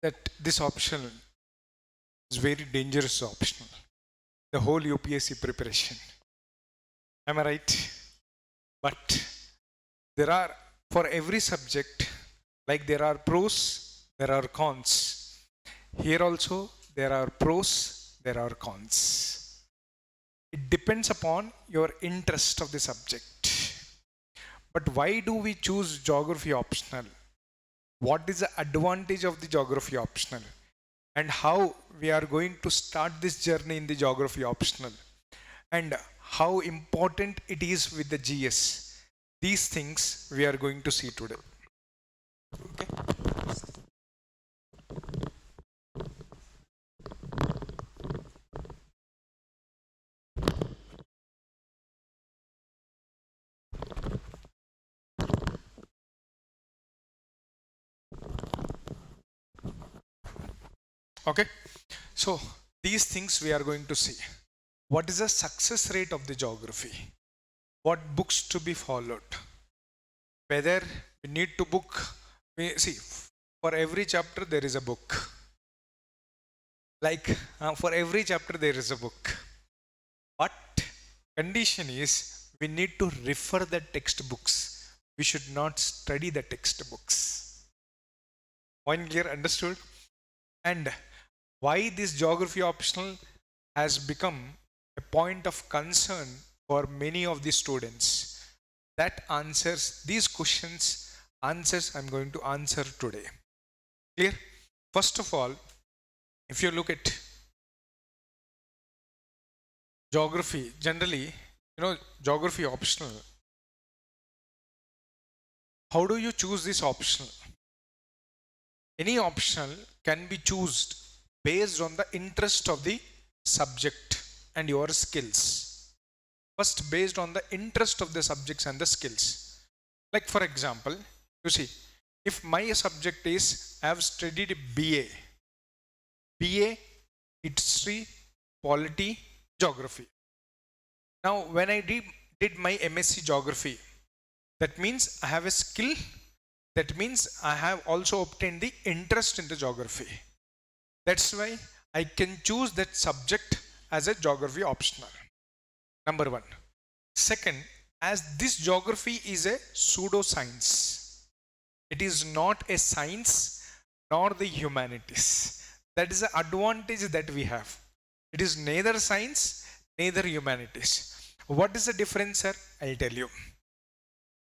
that this option is very dangerous option. The whole UPSC preparation. Am I right? But there are, for every subject, like there are pros, there are cons. Here also there are pros, there are cons. It depends upon your interest of the subject. But why do we choose geography optional? What is the advantage of the geography optional? And how we are going to start this journey in the geography optional? And how important it is with the GS? These things we are going to see today. Okay. Okay, so these things we are going to see. What is the success rate of the geography? What books to be followed? Whether we need to book, see, for every chapter there is a book. Like for every chapter there is a book. But condition is we need to refer the textbooks. We should not study the textbooks. Point clear, understood? And why this geography optional has become a point of concern for many of the students. That answers these questions, answers I'm going to answer today. Clear? First of all, if you look at geography, generally, geography optional. How do you choose this optional? Any optional can be chosen based on the interest of the subject and your skills. First, based on the interest of the subjects and the skills. Like for example, you see, if my subject is, I have studied BA, History, Polity, Geography. Now, when I did my MSc Geography, that means I have a skill. That means I have also obtained the interest in the geography. That's why I can choose that subject as a geography optional. Number one. Second, as this geography is a pseudoscience, it is not a science nor the humanities. That is the advantage that we have. It is neither science, neither humanities. What is the difference, sir? I'll tell you.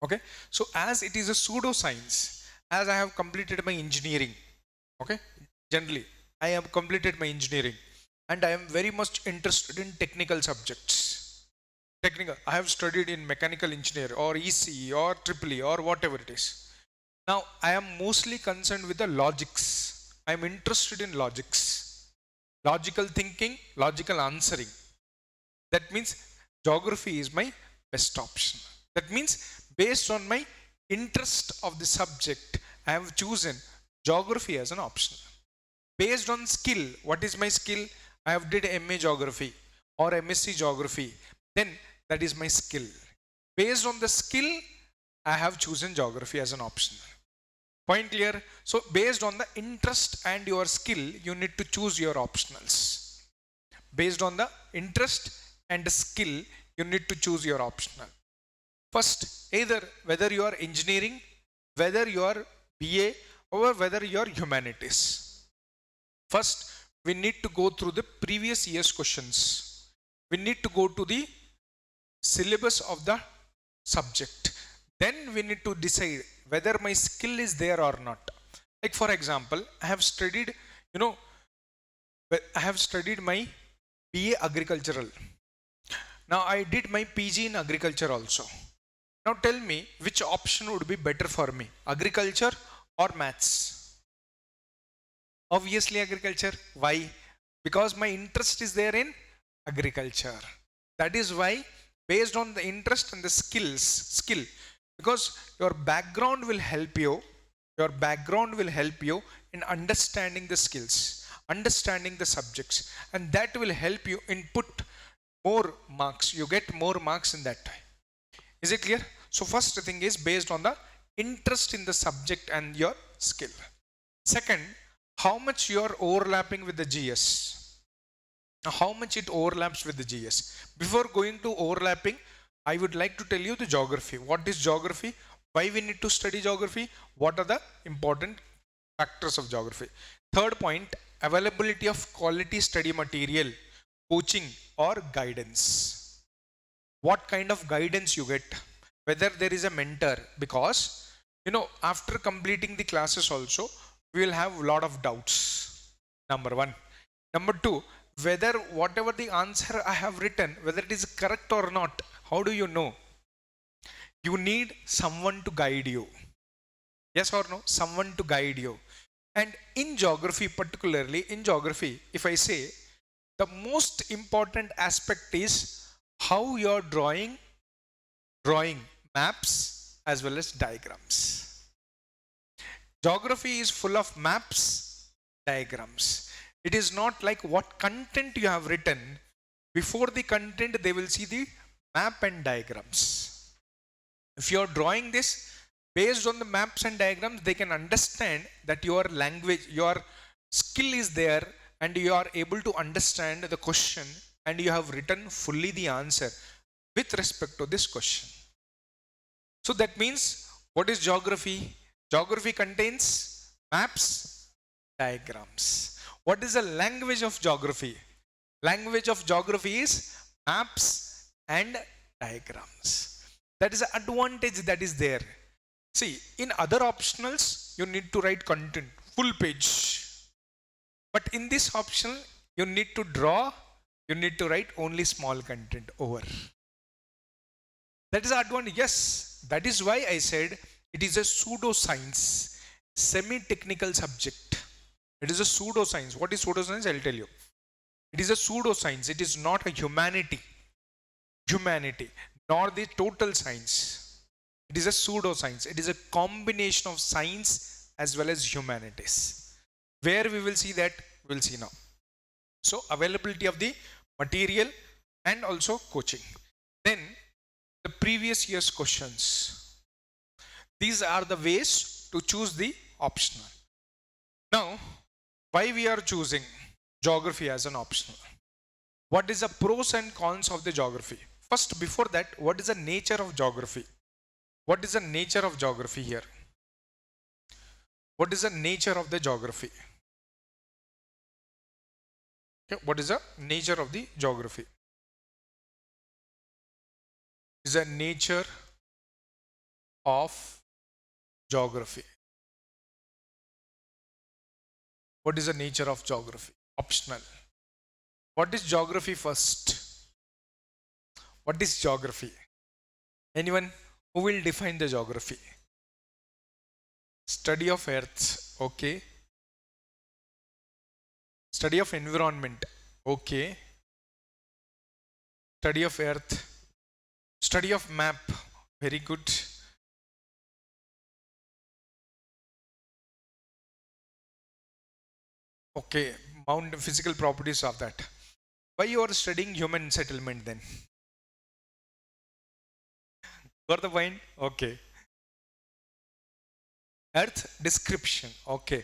Okay, so as it is a pseudoscience, as I have completed my engineering, okay, generally I have completed my engineering and I am very much interested in technical subjects. I have studied in mechanical engineer or ECE or EEE or whatever it is. Now I am mostly concerned with the logics. I am interested in logics, logical thinking, logical answering. That means geography is my best option. That means based on my interest of the subject, I have chosen geography as an option. Based on skill, what is my skill? I have did MA Geography or MSc Geography. Then that is my skill. Based on the skill, I have chosen geography as an option. Point clear? So based on the interest and your skill, you need to choose your optionals. Based on the interest and the skill, you need to choose your optional. First, either whether you are engineering, whether you are BA or whether you are humanities. First, we need to go through the previous year's questions. We need to go to the syllabus of the subject. Then we need to decide whether my skill is there or not. Like for example, I have studied, I have studied my BA Agricultural. Now I did my PG in Agriculture also. Now tell me which option would be better for me, agriculture or maths? Obviously agriculture. Why? Because my interest is there in agriculture. That is why based on the interest and the skill, because your background will help you in understanding the skills, understanding the subjects, and that will help you in put more marks. You get more marks in that time. Is it clear? So first thing is based on the interest in the subject and your skill. Second, how much you are overlapping with the GS. How much it overlaps with the GS. Before going to overlapping, I would like to tell you the geography. What is geography? Why we need to study geography? What are the important factors of geography? Third point, availability of quality study material, coaching or guidance. What kind of guidance you get? Whether there is a mentor, because after completing the classes also, we will have a lot of doubts. Number one. Number two, whether whatever the answer I have written, whether it is correct or not, how do you know? You need someone to guide you. Yes or no? Someone to guide you. And in geography, particularly in geography, if I say the most important aspect is how you are drawing maps as well as diagrams. Geography is full of maps, diagrams. It is not like what content you have written. Before the content, they will see the map and diagrams. If you are drawing this, based on the maps and diagrams, they can understand that your language, your skill is there and you are able to understand the question and you have written fully the answer with respect to this question. So that means, what is geography? Geography contains maps, diagrams. What is the language of geography? Language of geography is maps and diagrams. That is the advantage that is there. See, in other optionals, you need to write content, full page. But in this optional, you need to draw, you need to write only small content over. That is the advantage. Yes, that is why I said it is a pseudoscience, semi-technical subject. It is a pseudoscience. What is pseudoscience? I'll tell you. It is a pseudoscience. It is not a humanity, nor the total science. It is a pseudoscience. It is a combination of science as well as humanities. Where we will see that, we will see now. So, availability of the material and also coaching. Then, the previous year's questions. These are the ways to choose the optional. Now, why we are choosing geography as an optional? What is the pros and cons of the geography? First, before that, what is the nature of geography? What is the nature of geography here? What is the nature of the geography? Okay, what is the nature of the geography? Is the nature of geography. What is the nature of geography? Optional. What is geography first? What is geography? Anyone who will define the geography? Study of earth. Okay. Study of environment. Okay. Study of earth. Study of map. Very good. Okay. Physical properties of that. Why you are studying human settlement then? Got the point? Okay. Earth description. Okay.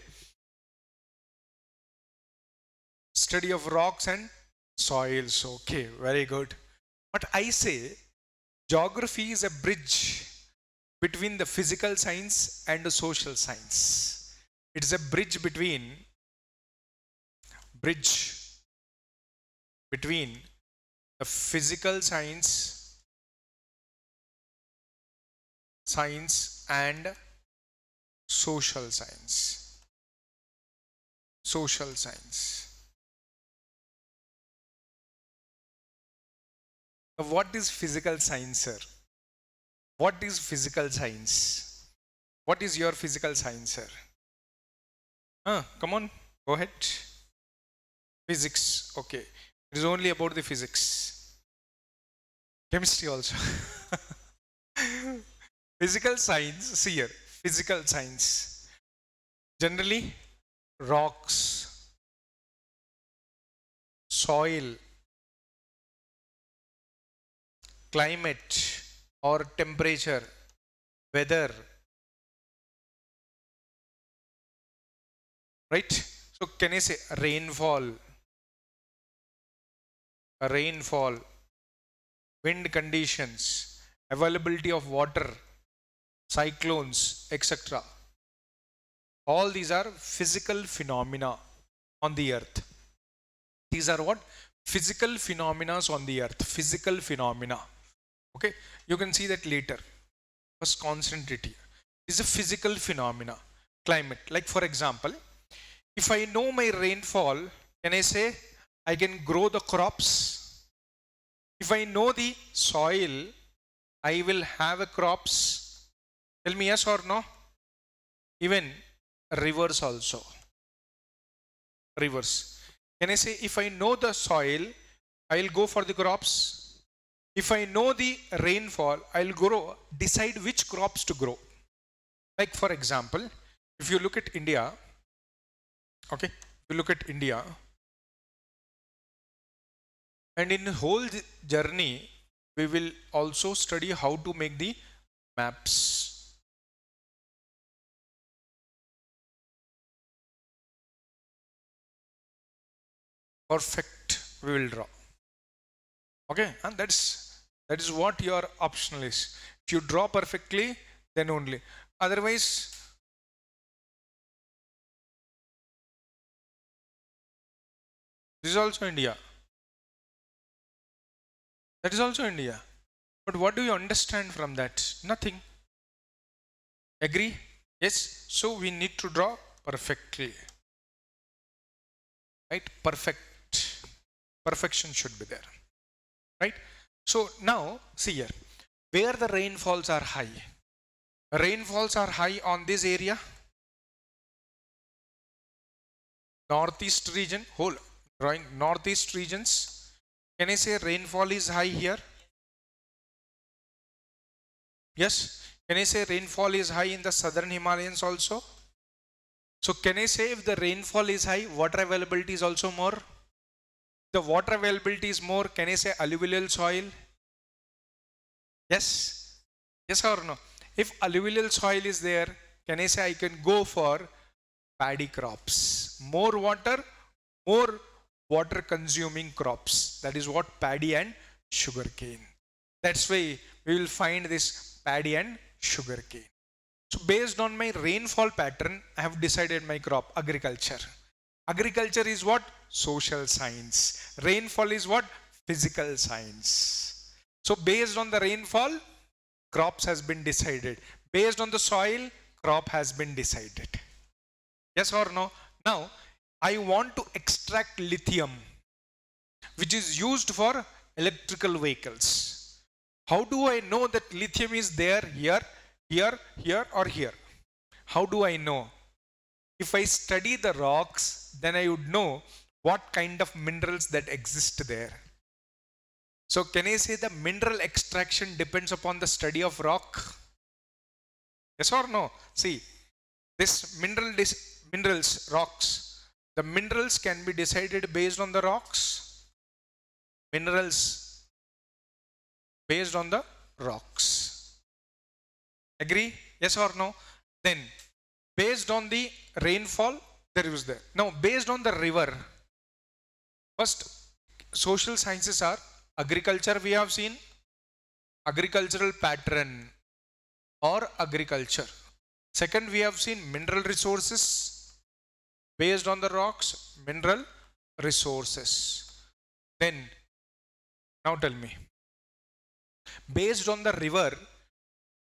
Study of rocks and soils. Okay, very good. But I say geography is a bridge between the physical science and the social science. It is a bridge between the physical science and social science. Social science. What is physical science, sir? What is physical science? What is your physical science, sir? Come on, go ahead. Physics, okay. It is only about the physics. Chemistry also. Physical science, see here, physical science. Generally, rocks, soil, climate or temperature, weather, right? So can I say rainfall, wind conditions, availability of water, cyclones, etc. All these are physical phenomena on the earth. These are what? Physical phenomena on the earth. Physical phenomena. Okay, you can see that later. First, concentrate here. This is a physical phenomena. Climate. Like for example, if I know my rainfall, can I say I can grow the crops? If I know the soil, I will have a crops. Tell me yes or no? Even rivers also. Rivers. Can I say if I know the soil, I'll go for the crops? If I know the rainfall, I'll decide which crops to grow. Like for example, if you look at India, okay, if you look at India, and in the whole journey, we will also study how to make the maps. Perfect, we will draw. Okay, and that is what your optional is. If you draw perfectly, then only. Otherwise, this is also India. That is also India. But what do you understand from that? Nothing. Agree? Yes. So we need to draw perfectly. Right? Perfect. Perfection should be there. Right? So now, see here. Where the rainfalls are high. Rainfalls are high on this area. Northeast region. Whole drawing northeast regions. Can I say rainfall is high here? Yes. Can I say rainfall is high in the southern Himalayas also? So can I say if the rainfall is high, water availability is also more? The water availability is more, can I say alluvial soil? Yes? Yes or no? If alluvial soil is there, can I say I can go for paddy crops? More water consuming crops. That is what paddy and sugarcane. That's why we will find this paddy and sugarcane. So based on my rainfall pattern, I have decided my crop, agriculture. Agriculture is what? Social science. Rainfall is what? Physical science. So based on the rainfall, crops has been decided. Based on the soil, crop has been decided. Yes or no? Now, I want to extract lithium, which is used for electrical vehicles. How do I know that lithium is there here, or here? How do I know? If I study the rocks, then I would know what kind of minerals that exist there. So can I say the mineral extraction depends upon the study of rock? Yes or no? See, this minerals, rocks, the minerals can be decided based on the rocks. Minerals based on the rocks. Agree? Yes or no? Then based on the rainfall, there is there. Now based on the river, first social sciences are agriculture, we have seen agricultural pattern or agriculture. Second, we have seen mineral resources based on the rocks, mineral resources. Then now tell me, based on the river,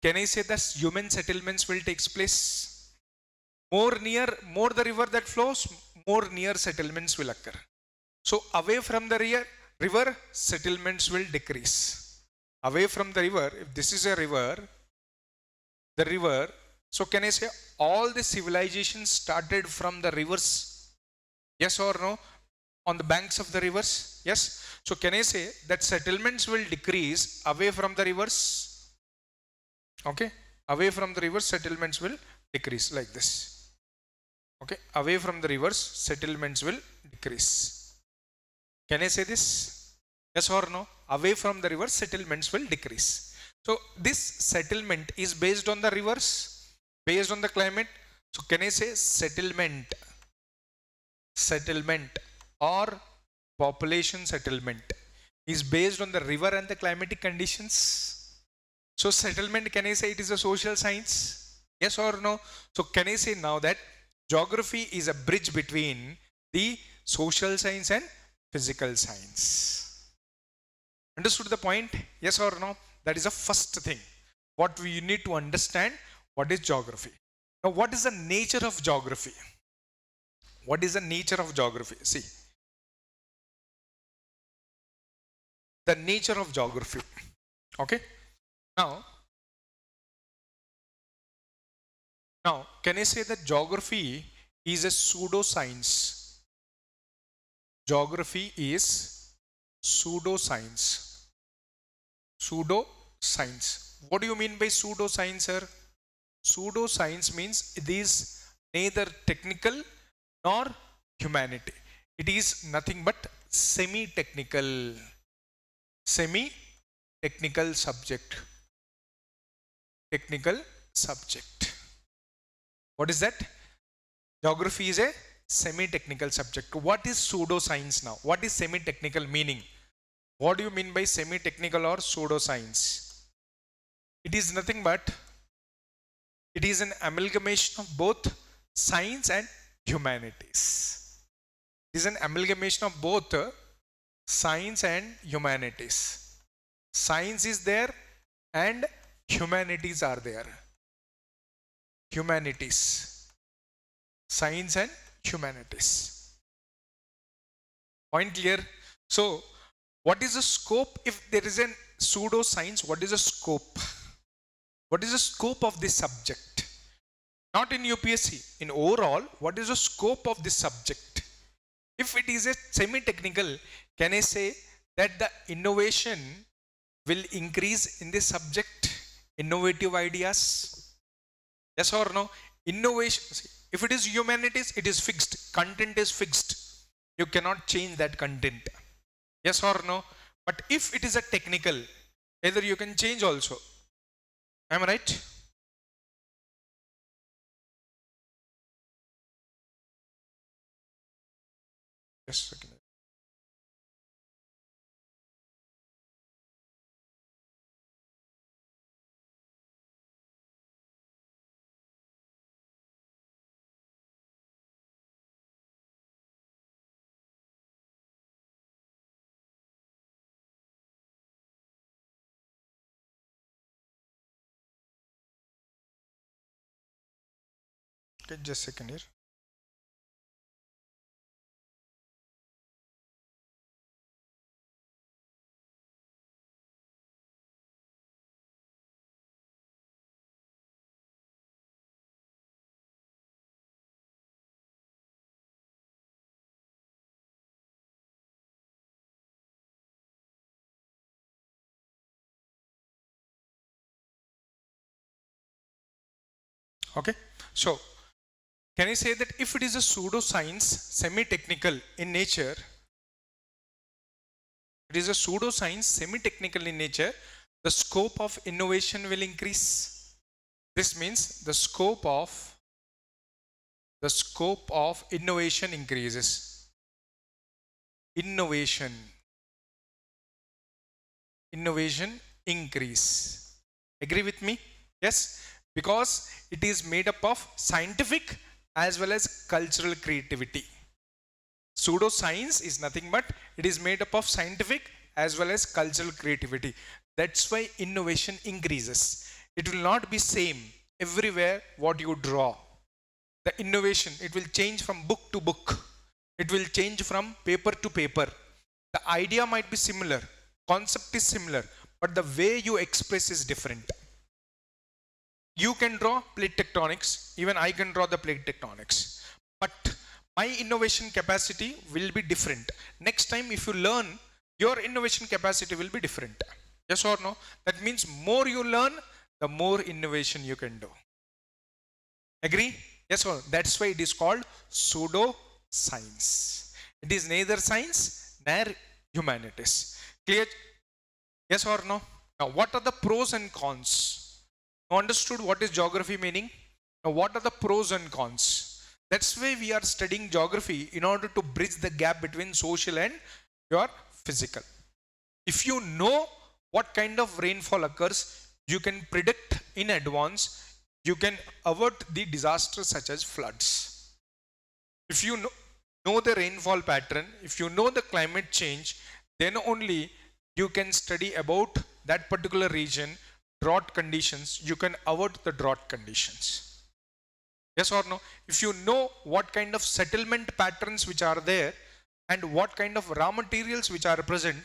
can I say that human settlements will take place? More the river that flows, more near settlements will occur. So away from the river, settlements will decrease. Away from the river, if this is a river, the river, so can I say all the civilizations started from the rivers? Yes or no? On the banks of the rivers? Yes. So can I say that settlements will decrease away from the rivers? Okay. Away from the rivers, settlements will decrease like this. Okay. Away from the rivers, settlements will decrease. Can I say this? Yes or no? Away from the rivers, settlements will decrease. So this settlement is based on the rivers, based on the climate. So can I say settlement settlement or population settlement is based on the river and the climatic conditions. So settlement, can I say it is a social science? Yes or no? So can I say now that geography is a bridge between the social science and physical science? Understood the point? Yes or no? That is the first thing. What we need to understand, what is geography? Now, what is the nature of geography? What is the nature of geography? See, the nature of geography. Okay. Now, can I say that geography is a pseudoscience? Geography is pseudoscience. Pseudoscience. What do you mean by pseudoscience, sir? Pseudoscience means it is neither technical nor humanity. It is nothing but semi-technical subject. Technical subject. What is that? Geography is a semi-technical subject. What is pseudoscience now? What is semi-technical meaning? What do you mean by semi-technical or pseudoscience? It is nothing but, it is an amalgamation of both science and humanities. It is an amalgamation of both science and humanities. Science is there and humanities are there. Humanities. Science and humanities. Point clear? So, what is the scope? If there is a pseudoscience, what is the scope? What is the scope of this subject? Not in UPSC, in overall, what is the scope of this subject? If it is a semi-technical, can I say that the innovation will increase in this subject? Innovative ideas? Yes or no? Innovation, if it is humanities, it is fixed. Content is fixed. You cannot change that content. Yes or no? But if it is a technical, either you can change also. Am I right? Just a second. Okay, just a second here. Okay, so can I say that if it is a pseudoscience, semi-technical in nature, it is a pseudoscience, semi-technical in nature, the scope of innovation will increase. This means the scope of innovation increases. Innovation increase. Agree with me? Yes, because it is made up of scientific as well as cultural creativity. Pseudoscience is nothing but it is made up of scientific as well as cultural creativity. That's why innovation increases. It will not be same everywhere what you draw. The innovation, it will change from book to book. It will change from paper to paper. The idea might be similar, concept is similar, but the way you express is different. You can draw plate tectonics, even I can draw the plate tectonics, but my innovation capacity will be different. Next time if you learn, your innovation capacity will be different. Yes or no? That means more you learn, the more innovation you can do. Agree? Yes or no? That's why it is called pseudoscience. It is neither science nor humanities. Clear? Yes or no? Now what are the pros and cons? Understood what is geography meaning? Now what are the pros and cons? That's why we are studying geography, in order to bridge the gap between social and your physical. If you know what kind of rainfall occurs, you can predict in advance, you can avert the disasters such as floods. If you know the rainfall pattern, if you know the climate change, then only you can study about that particular region, drought conditions, you can avert the drought conditions. Yes or no? If you know what kind of settlement patterns which are there and what kind of raw materials which are present,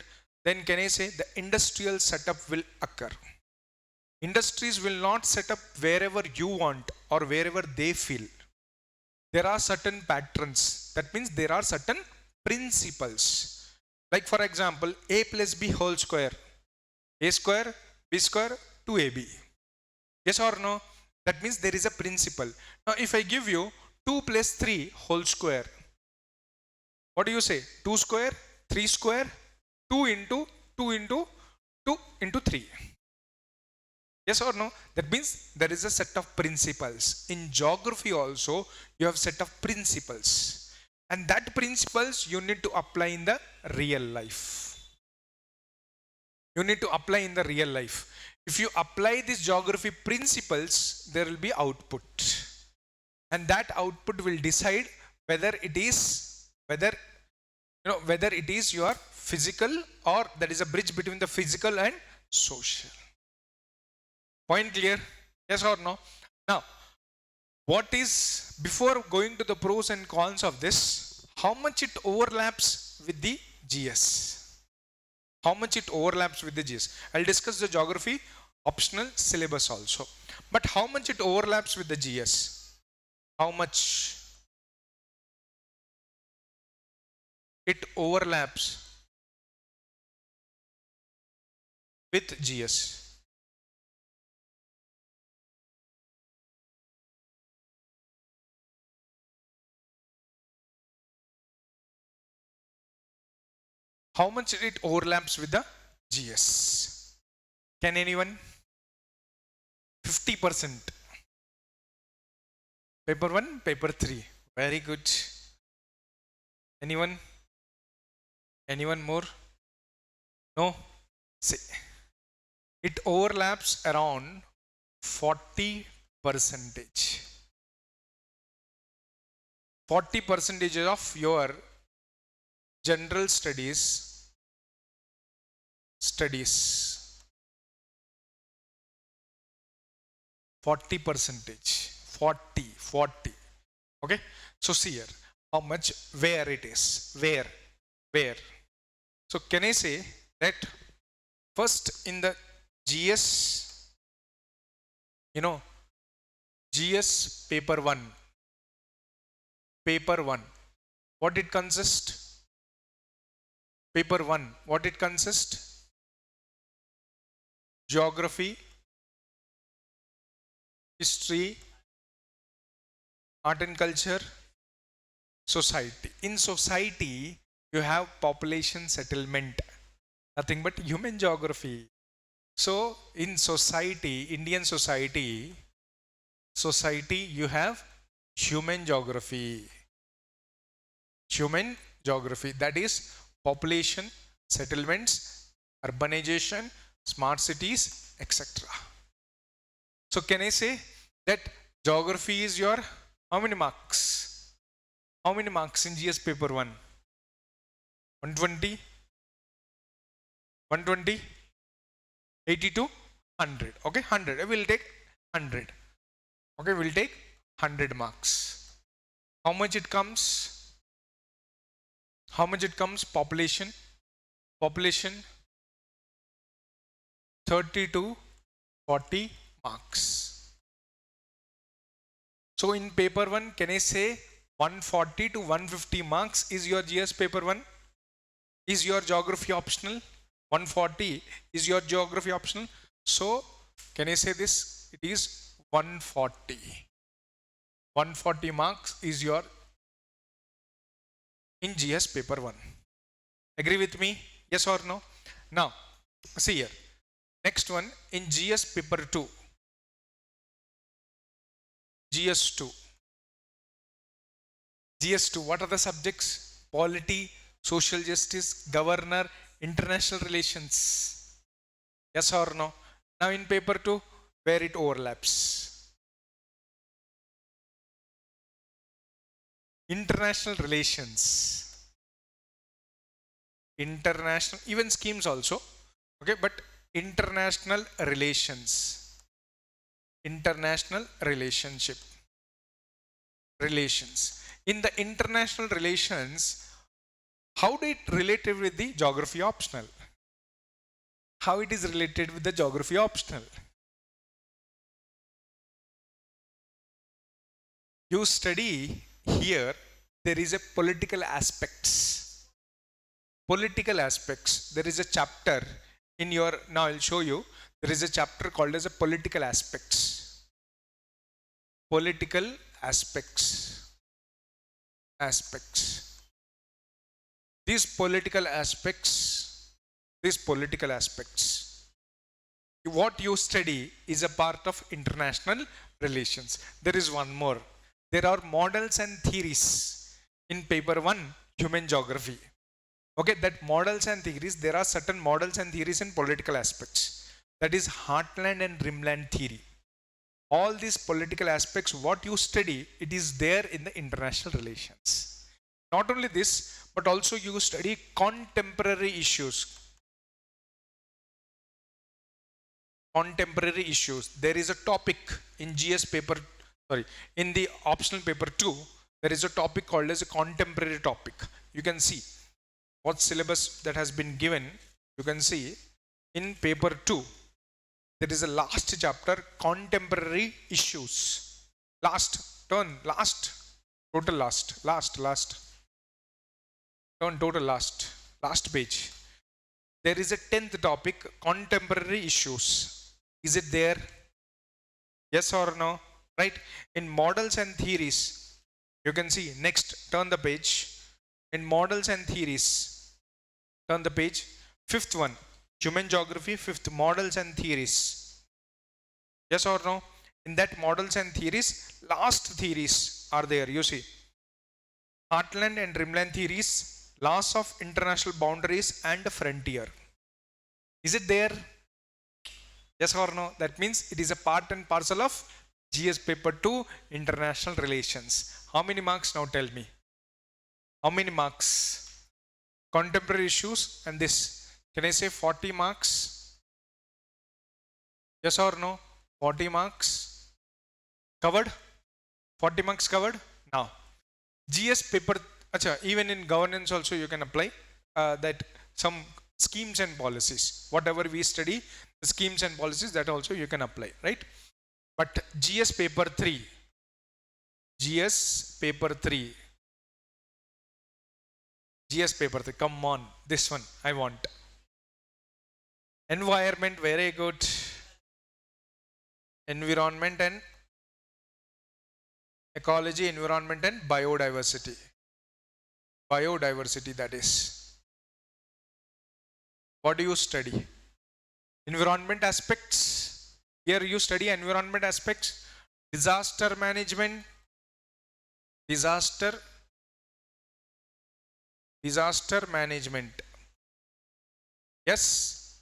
then can I say the industrial setup will occur. Industries will not set up wherever you want or wherever they feel. There are certain patterns. That means there are certain principles. Like for example, a plus b whole square. A square, b square, 2ab. Yes or no? That means there is a principle. Now if I give you 2 plus 3 whole square, what do you say? 2 square, 3 square, 2 into 2 into 2 into 3. Yes or no? That means there is a set of principles. In geography also, you have set of principles. And that principles you need to apply in the real life. You need to apply in the real life. If you apply these geography principles, there will be output. And that output will decide whether it is, whether it is your physical, or there is a bridge between the physical and social. Point clear? Yes or no? Now, what is, before going to the pros and cons of this, how much it overlaps with the GS? How much it overlaps with the GS? I'll discuss the geography optional syllabus also. But how much it overlaps with the GS? How much it overlaps with GS? How much it overlaps with the GS? Can anyone? 50%. Paper 1, paper 3. Very good. Anyone? Anyone more? No? See. It overlaps around 40%. 40% of your general studies 40%, 40. Okay, so see here how much, where it is, where. So can I say that first in the GS, GS paper 1, what it consists? Paper 1, what it consists? Geography, history, art and culture, society. In society, you have population settlement, nothing but human geography. So in society, Indian society, you have human geography. That is population, settlements, urbanization, smart cities, etc. So can I say that geography is your, how many marks? How many marks in GS paper 1? 120? 80 to 100. Okay, 100. We'll take 100. Okay, we'll take 100 marks. How much it comes? Population 30 to 40 marks. So in paper 1, can I say 140 to 150 marks is your GS paper 1? Is your geography optional? 140 is your geography optional. So can I say this? It is 140. 140 marks is your in GS paper 1. Agree with me? Yes or no? Now, see here. Next one, in GS paper 2. GS 2. GS2, what are the subjects? Polity, social justice, governor, international relations. Yes or no? Now in paper 2, where it overlaps. International relations. International, even schemes also. Okay, but international relations. International relationship. Relations. In the international relations, how did it related with the geography optional? How it is related with the geography optional? You study here, there is a political aspects. Political aspects. There is a chapter in your, now I'll show you, there is a chapter called as a political aspects. Political aspects. Aspects. These political aspects, what you study is a part of international relations. There is one more. There are models and theories in paper 1, human geography. Okay, that models and theories, there are certain models and theories in political aspects. That is heartland and rimland theory. All these political aspects, what you study, it is there in the international relations. Not only this, but also you study contemporary issues. Contemporary issues. There is a topic in GS paper, in the optional paper 2, there is a topic called as a contemporary topic. You can see what syllabus that has been given. You can see in paper 2, there is a last chapter, contemporary issues. Last, turn, last, total last, turn total last page. There is a 10th topic, contemporary issues. Is it there? Yes or no? Right? In models and theories, you can see, next, turn the page. In models and theories, turn the page. 5th one, human geography, 5th, models and theories. Yes or no? In that models and theories, last theories are there, you see. Heartland and rimland theories, laws of international boundaries and frontier. Is it there? Yes or no? That means it is a part and parcel of GS paper 2, international relations. How many marks now, tell me? How many marks? Contemporary issues and this. Can I say 40 marks? Yes or no? 40 marks. Covered? 40 marks covered? Now, GS paper, even in governance also you can apply that some schemes and policies. Whatever we study, the schemes and policies, that also you can apply, right? But GS paper 3, come on, this one I want. Environment, very good. Environment and ecology, environment and biodiversity. Biodiversity, that is. What do you study? Environment aspects. Here you study environment aspects. Disaster management. Disaster management. Yes.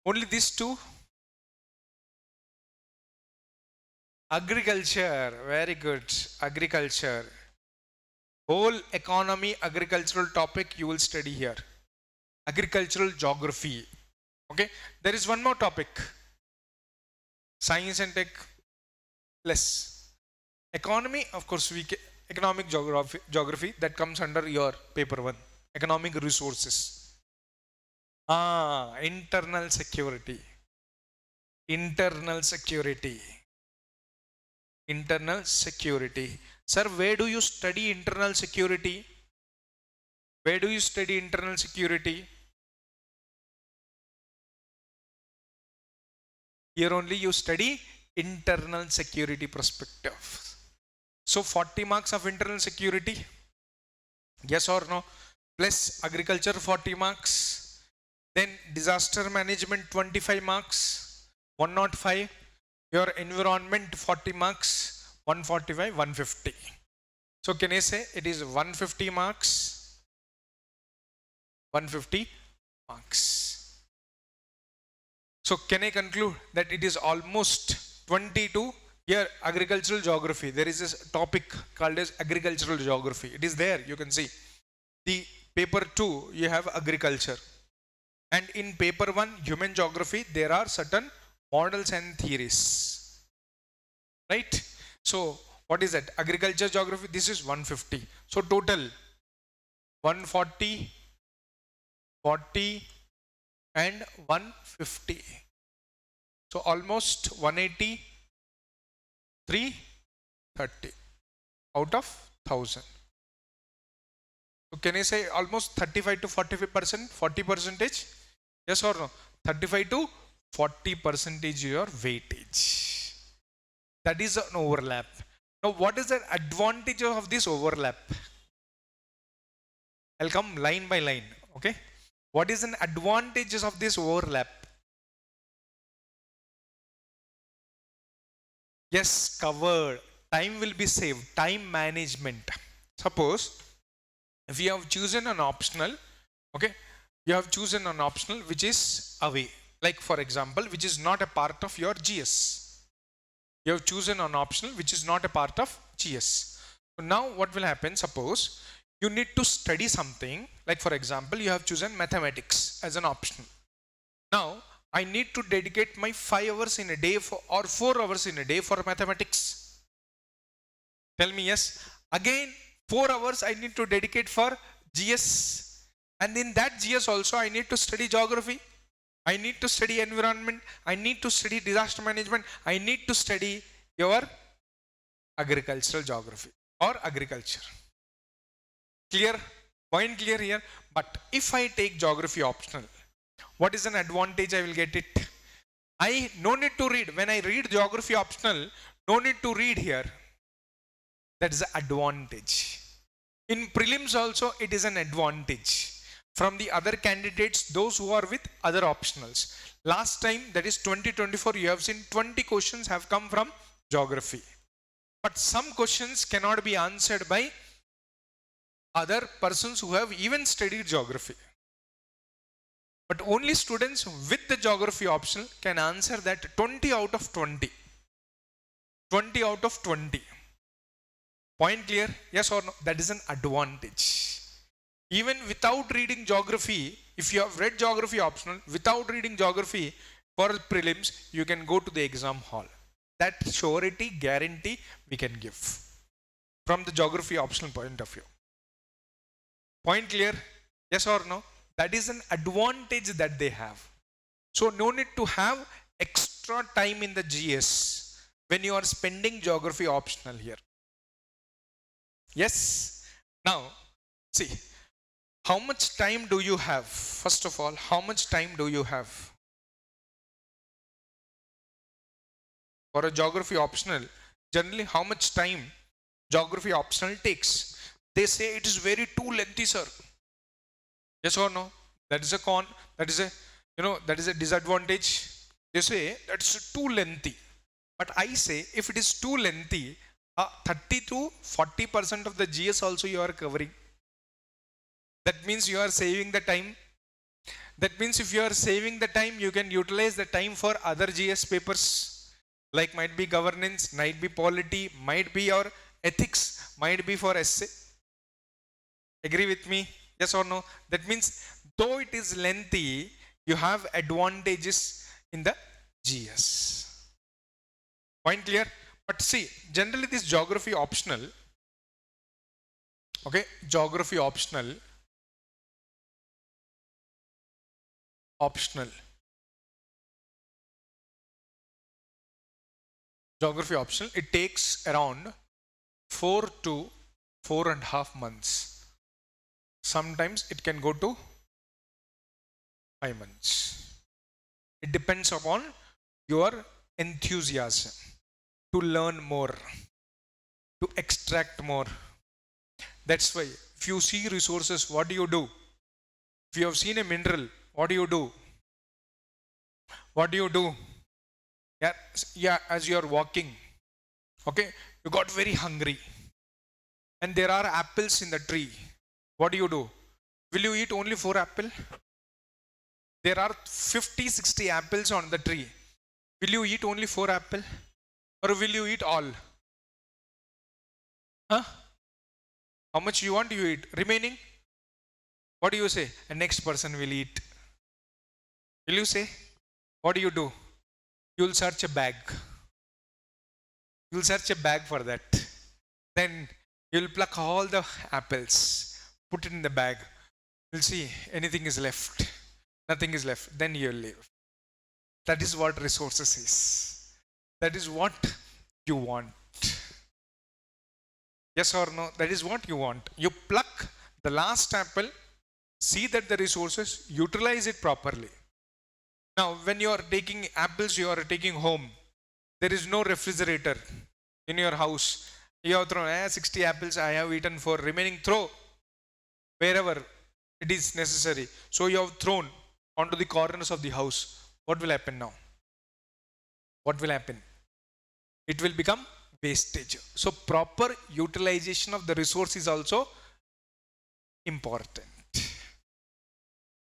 Only these two. Agriculture. Very good. Agriculture. Whole economy, agricultural topic you will study here. Agricultural geography. Okay. There is one more topic. Science and tech less. Economy, of course, economic geography that comes under your paper 1. Economic resources. Internal security. Internal security. Internal security. Sir, where do you study internal security? Where do you study internal security? Here only you study internal security perspective. So 40 marks of internal security. Yes or no? Plus agriculture 40 marks. Then disaster management 25 marks. 105. Your environment 40 marks. 145, 150. So can I say it is 150 marks? 150 marks. So can I conclude that it is almost 22 here agricultural geography. There is this topic called as agricultural geography. It is there, you can see. The paper 2 you have agriculture, and in paper 1 human geography there are certain models and theories, right? So what is that? Agriculture geography, this is 150. So total 140, 40 and 150. So almost 180, 330 out of 1000. So can I say almost 35 to 45%, 40 percentage? Yes or no? 35 to 40 percentage your weightage. That is an overlap. Now what is the advantage of this overlap? I'll come line by line. Okay. What is an advantages of this overlap? Yes, covered. Time will be saved. Time management. Suppose if you have chosen an optional, okay, you have chosen an optional which is away. Like for example, which is not a part of your GS. You have chosen an optional which is not a part of GS. So now what will happen? Suppose you need to study something, like for example, you have chosen mathematics as an option. Now, I need to dedicate my 5 hours in a day or 4 hours in a day for mathematics. Tell me yes. Again, 4 hours I need to dedicate for GS. And in that GS also, I need to study geography. I need to study environment. I need to study disaster management. I need to study your agricultural geography or agriculture. Clear? Point clear here. But if I take geography optional, what is an advantage I will get it? I no need to read. When I read geography optional, no need to read here. That is the advantage. In prelims also, it is an advantage from the other candidates, those who are with other optionals. Last time, that is 2024, you have seen 20 questions have come from geography. But some questions cannot be answered by other persons who have even studied geography. But only students with the geography optional can answer that 20 out of 20. 20 out of 20. Point clear? Yes or no? That is an advantage. Even without reading geography, if you have read geography optional, without reading geography for prelims, you can go to the exam hall. That surety, guarantee we can give from the geography optional point of view. Point clear? Yes or no? That is an advantage that they have. So no need to have extra time in the GS when you are spending geography optional here. Yes. Now, see, how much time do you have? First of all, how much time do you have? For a geography optional, generally how much time geography optional takes? They say it is very too lengthy, sir. Yes or no? That is a con, that is a, that is a disadvantage. They say that's too lengthy. But I say if it is too lengthy, 30 to 40% of the GS also you are covering. That means you are saving the time. That means if you are saving the time, you can utilize the time for other GS papers. Like might be governance, might be polity, might be your ethics, might be for essay. Agree with me? Yes or no? That means though it is lengthy, you have advantages in the GS. Point clear? But see, generally this geography optional, okay, geography optional, geography optional, it takes around 4 to 4.5 months. Sometimes it can go to 5 months. It depends upon your enthusiasm to learn more, to extract more. That's why if you see resources, what do you do? If you have seen a mineral, what do you do? What do you do? Yeah, as you are walking, okay, you got very hungry. and there are apples in the tree, what do? Will you eat only 4 apples? There are 50, 60 apples on the tree. Will you eat only 4 apples? Or will you eat all? Huh? How much you want, you eat. Remaining, what do you say? The next person will eat. Will you say? What do? You will search a bag. You will search a bag for that. Then you will pluck all the apples, put it in the bag. You will see anything is left. Nothing is left. Then you will leave. That is what resources is. That is what you want. Yes or no? That is what you want. You pluck the last apple, see that the resources, utilize it properly. Now, when you are taking apples, you are taking home. There is no refrigerator in your house. You have thrown 60 apples, I have eaten 4. Remaining, throw wherever it is necessary. So you have thrown onto the corners of the house. What will happen now? What will happen? It will become wastage. So proper utilization of the resource is also important.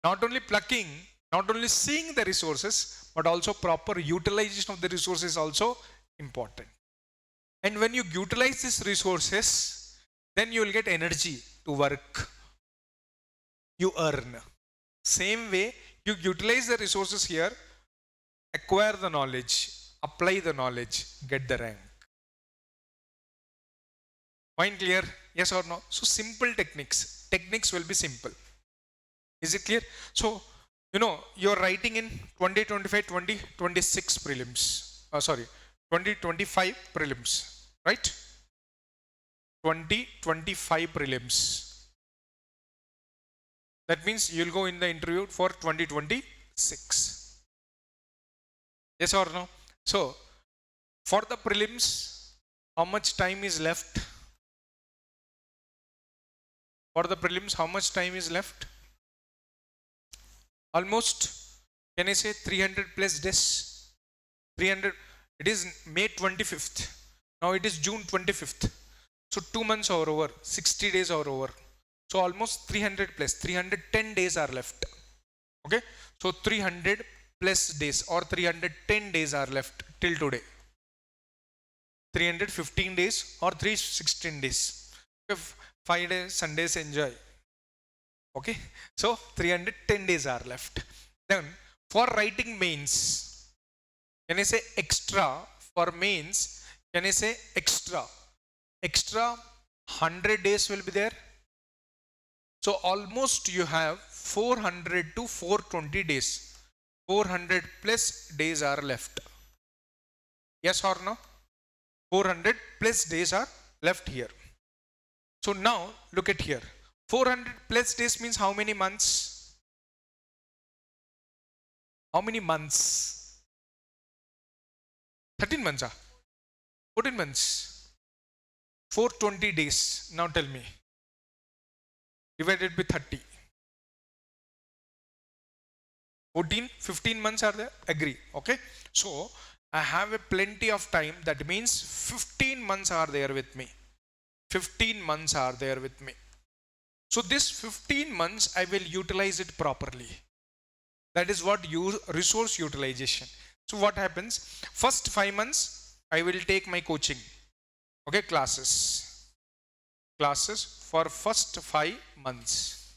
Not only plucking, not only seeing the resources, but also proper utilization of the resources is also important. And when you utilize these resources, then you will get energy to work. You earn. Same way, you utilize the resources here, acquire the knowledge, apply the knowledge, get the rank. Point clear? Yes or no? So simple techniques. Techniques will be simple. Is it clear? So, you're writing in 2025, 2026 prelims. 2025 prelims. Right? 2025 prelims. That means you'll go in the interview for 2026. Yes or no? So, for the prelims, how much time is left? For the prelims, how much time is left? Almost, can I say 300 plus days? 300, it is May 25th. Now it is June 25th. So 2 months are over, 60 days are over. So almost 300 plus, 310 days are left. Okay, so 300 plus days or 310 days are left till today. 315 days or 316 days. If 5 days, Sundays enjoy. Okay, so 310 days are left. Then for writing mains, can I say extra? For mains, can I say extra? Extra 100 days will be there. So almost you have 400 to 420 days. 400 plus days are left. Yes or no? 400 plus days are left here. So now look at here. 400 plus days means how many months? How many months? 13 months. 14 months. 420 days. Now tell me. Divided by 30. 14, 15 months are there? Agree. Okay. So I have a plenty of time. That means 15 months are there with me. 15 months are there with me. So this 15 months I will utilize it properly. That is what resource utilization. So what happens? First 5 months I will take my coaching. Okay, classes. Classes for first 5 months.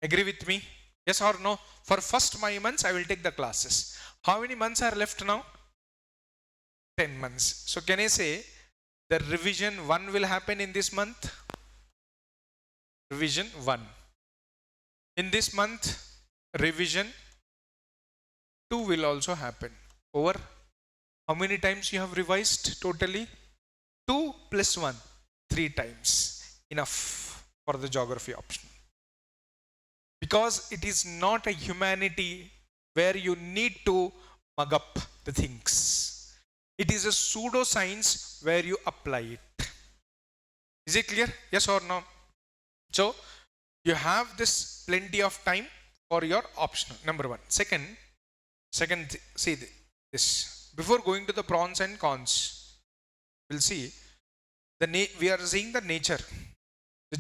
Agree with me? Yes or no? For first 5 months I will take the classes. How many months are left now? 10 months. So can I say the revision 1 will happen in this month? Revision 1. In this month, revision 2 will also happen. Over how many times you have revised totally? 2 plus 1, 3 times. Enough for the geography option. Because it is not a humanity where you need to mug up the things. It is a pseudoscience where you apply it. Is it clear? Yes or no? So, you have this plenty of time for your optional. Number 1. Second, see this. Before going to the pros and cons, we'll see we are seeing the nature.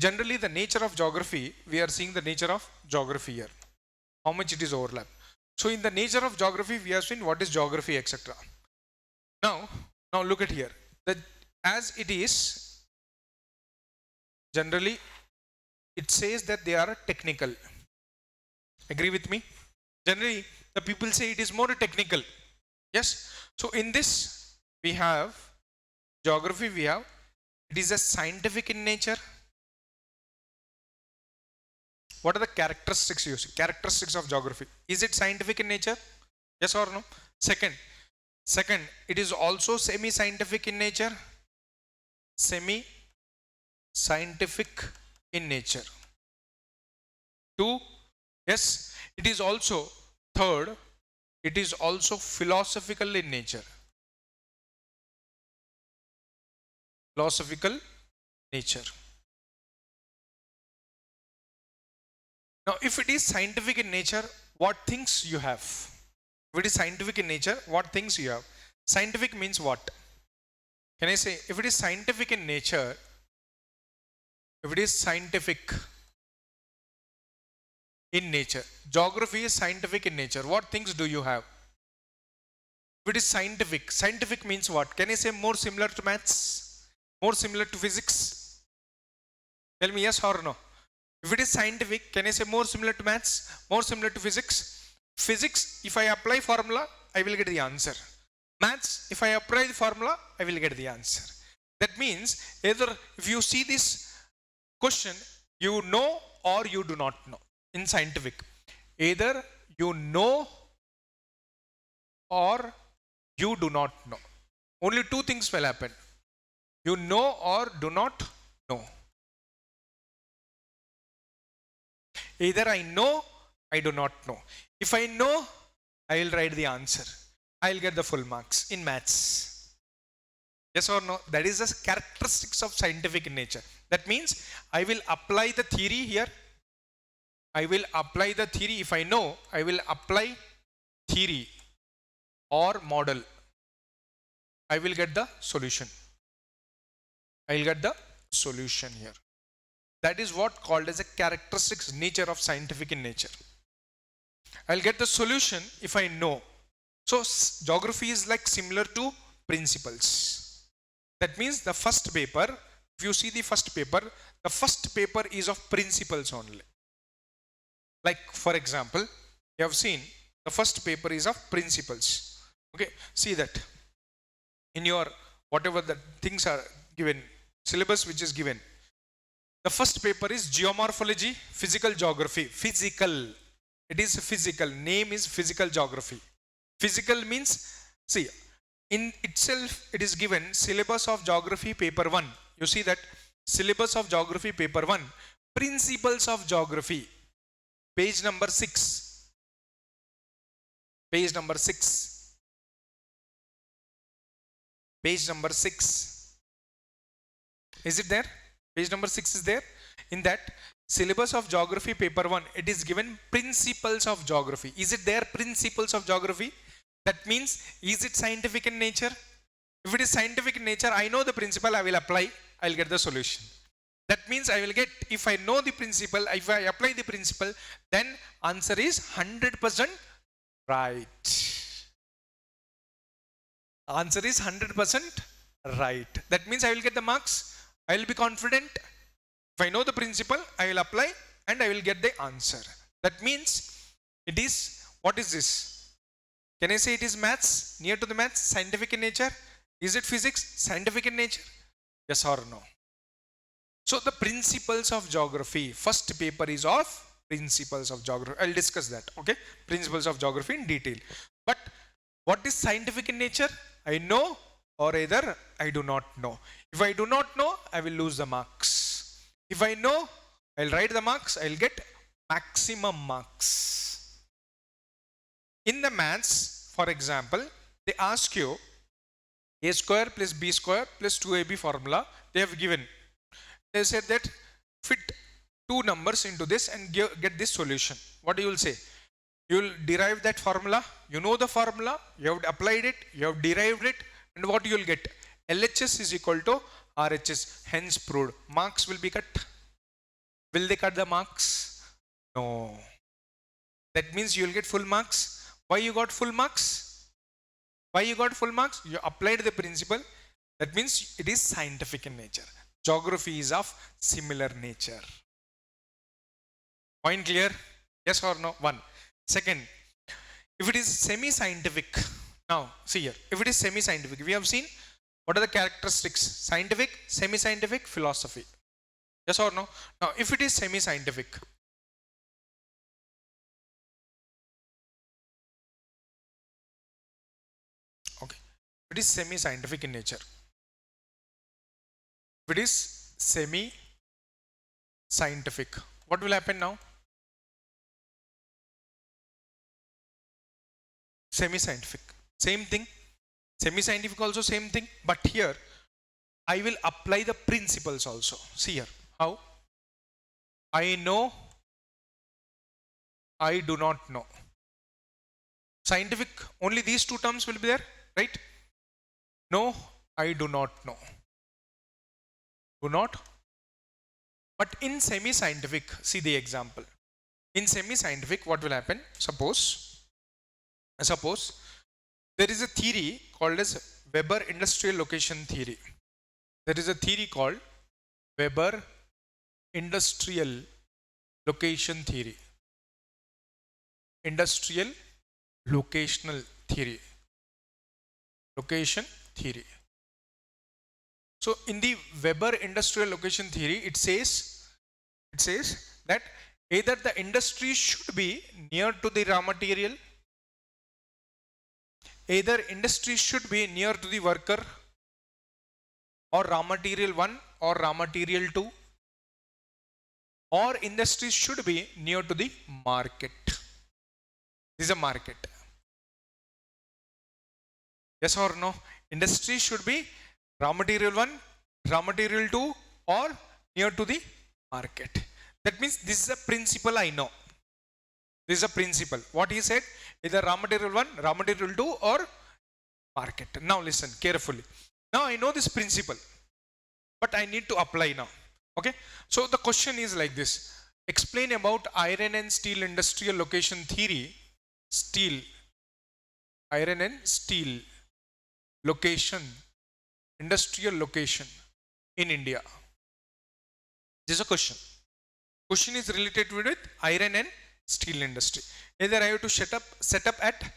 Generally, the nature of geography, we are seeing the nature of geography here. How much it is overlap. So in the nature of geography, we have seen what is geography, etc. Now look at here. As it is, generally, it says that they are technical. Agree with me? Generally, the people say it is more technical. Yes. So in this, we have geography, it is a scientific in nature. What are the characteristics you see? Characteristics of geography. Is it scientific in nature? Yes or no? Second, it is also semi-scientific in nature. Semi-scientific in nature. 2, yes, it is also, third, it is also philosophical in nature. Philosophical nature. Now, if it is scientific in nature, what things you have? If it is scientific in nature, what things you have? Scientific means what? Can I say, if it is scientific in nature, geography is scientific in nature, what things do you have? If it is scientific means what? Can I say more similar to maths? More similar to physics? Tell me yes or no. If it is scientific, can I say more similar to maths? More similar to physics? Physics, if I apply formula, I will get the answer. Maths, if I apply the formula, I will get the answer. That means, either if you see this question, you know or you do not know. In scientific, either you know or you do not know. Only two things will happen. You know or do not know. Either I know, I do not know. If I know, I will write the answer. I will get the full marks in maths. Yes or no? That is the characteristics of scientific in nature. That means I will apply the theory here. I will apply the theory. If I know, I will apply theory or model. I will get the solution. I will get the solution here. That is what called as a characteristics nature of scientific in nature. I will get the solution if I know. So geography is like similar to principles. That means the first paper, if you see the first paper is of principles only. Like for example, you have seen the first paper is of principles. Okay, see that in your whatever the things are given, syllabus which is given. The first paper is geomorphology, physical geography. Physical. It is physical. Name is physical geography. Physical means, see, in itself it is given syllabus of geography paper 1. You see that syllabus of geography paper 1. Principles of geography. Page number 6. Page number 6. Page number 6. Is it there? Page number 6 is there. In that syllabus of geography paper 1, it is given principles of geography. Is it there? Principles of geography. That means, is it scientific in nature? If it is scientific in nature, I know the principle, I will apply, I will get the solution. That means I will get, if I know the principle, if I apply the principle, then answer is 100% right. Answer is 100% right. That means I will get the marks. I will be confident. If I know the principle, I will apply and I will get the answer. That means it is, what is this? Can I say it is maths? Near to the maths? Scientific in nature? Is it physics? Scientific in nature? Yes or no? So the principles of geography. First paper is of principles of geography. I will discuss that. Okay? Principles of geography in detail. But what is scientific in nature? I know or either I do not know. If I do not know, I will lose the marks. If I know, I will write the marks, I will get maximum marks. In the maths, for example, they ask you a square plus b square plus 2ab formula. They have given. They said that fit two numbers into this and get this solution. What you will say? You will derive that formula. You know the formula. You have applied it. You have derived it. And what you will get? LHS is equal to RHS, hence proved. Marks will be cut. Will they cut the marks? No. That means you will get full marks. Why you got full marks? Why you got full marks? You applied the principle. That means it is scientific in nature. Geography is of similar nature. Point clear? Yes or no? One. Second, if it is semi-scientific, now see here, if it is semi-scientific, we have seen what are the characteristics: scientific, semi-scientific, philosophy. Yes or no? Now, if it is semi-scientific, okay, it is semi-scientific in nature. If it is semi-scientific, what will happen now? Semi-scientific, same thing. Semi-scientific also same thing, but here I will apply the principles also. See here, how? I know, I do not know. Scientific, only these two terms will be there, right? No, I do not know. Do not. But in semi-scientific, see the example. In semi-scientific, what will happen? Suppose there is a theory called as Weber industrial location theory. There is a theory called Weber industrial location theory. Industrial locational theory. Location theory. So in the Weber industrial location theory, it says that either the industry should be near to the raw material, either industry should be near to the worker, or raw material 1 or raw material 2, or industry should be near to the market. This is a market. Yes or no? Industry should be raw material 1, raw material 2, or near to the market. That means this is a principle I know. This is a principle. What he said, either raw material 1, raw material 2, or market. Now listen carefully. Now I know this principle, but I need to apply now. Okay. So the question is like this. Explain about iron and steel industrial location theory. Iron and steel location, industrial location in India. This is a question. Question is related with iron and steel industry. Either I have to set up at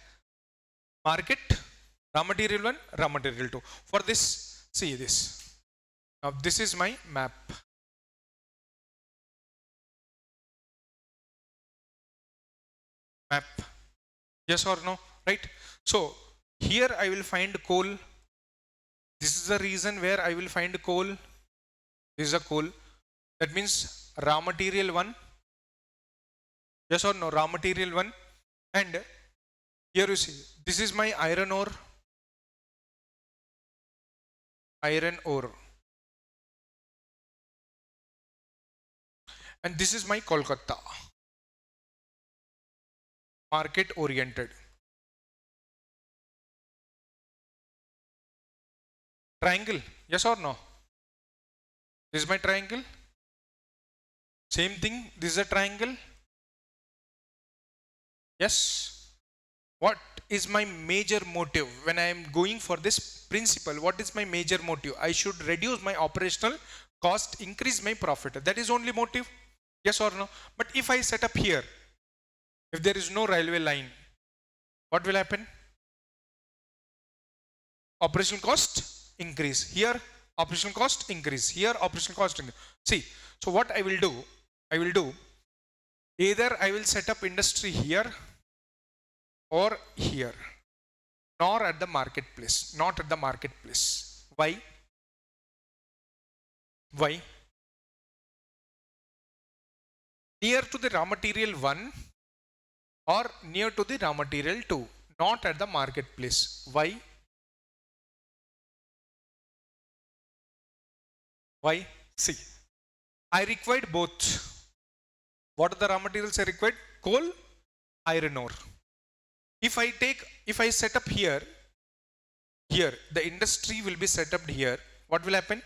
market, raw material 1, raw material 2. For this, see this. Now this is my map. Yes or no? Right? So here I will find coal. This is the reason where I will find coal. This is a coal. That means raw material 1. Yes or no? Raw material 1. And here you see, this is my iron ore. Iron ore. And this is my Kolkata. Market oriented. Triangle. Yes or no? This is my triangle. Same thing. This is a triangle. Yes. What is my major motive when I am going for this principle? What is my major motive? I should reduce my operational cost, increase my profit. That is only motive. Yes or no? But if I set up here, if there is no railway line, what will happen? Operational cost increase. Here, operational cost increase. Here, operational cost increase. See, so what I will do, either I will set up industry here or here, nor at the marketplace, not at the marketplace. Why? Why? Near to the raw material 1 or near to the raw material 2, not at the marketplace. Why? Why? See, I required both. What are the raw materials I required? Coal, iron ore. If I set up here, here, the industry will be set up here, what will happen?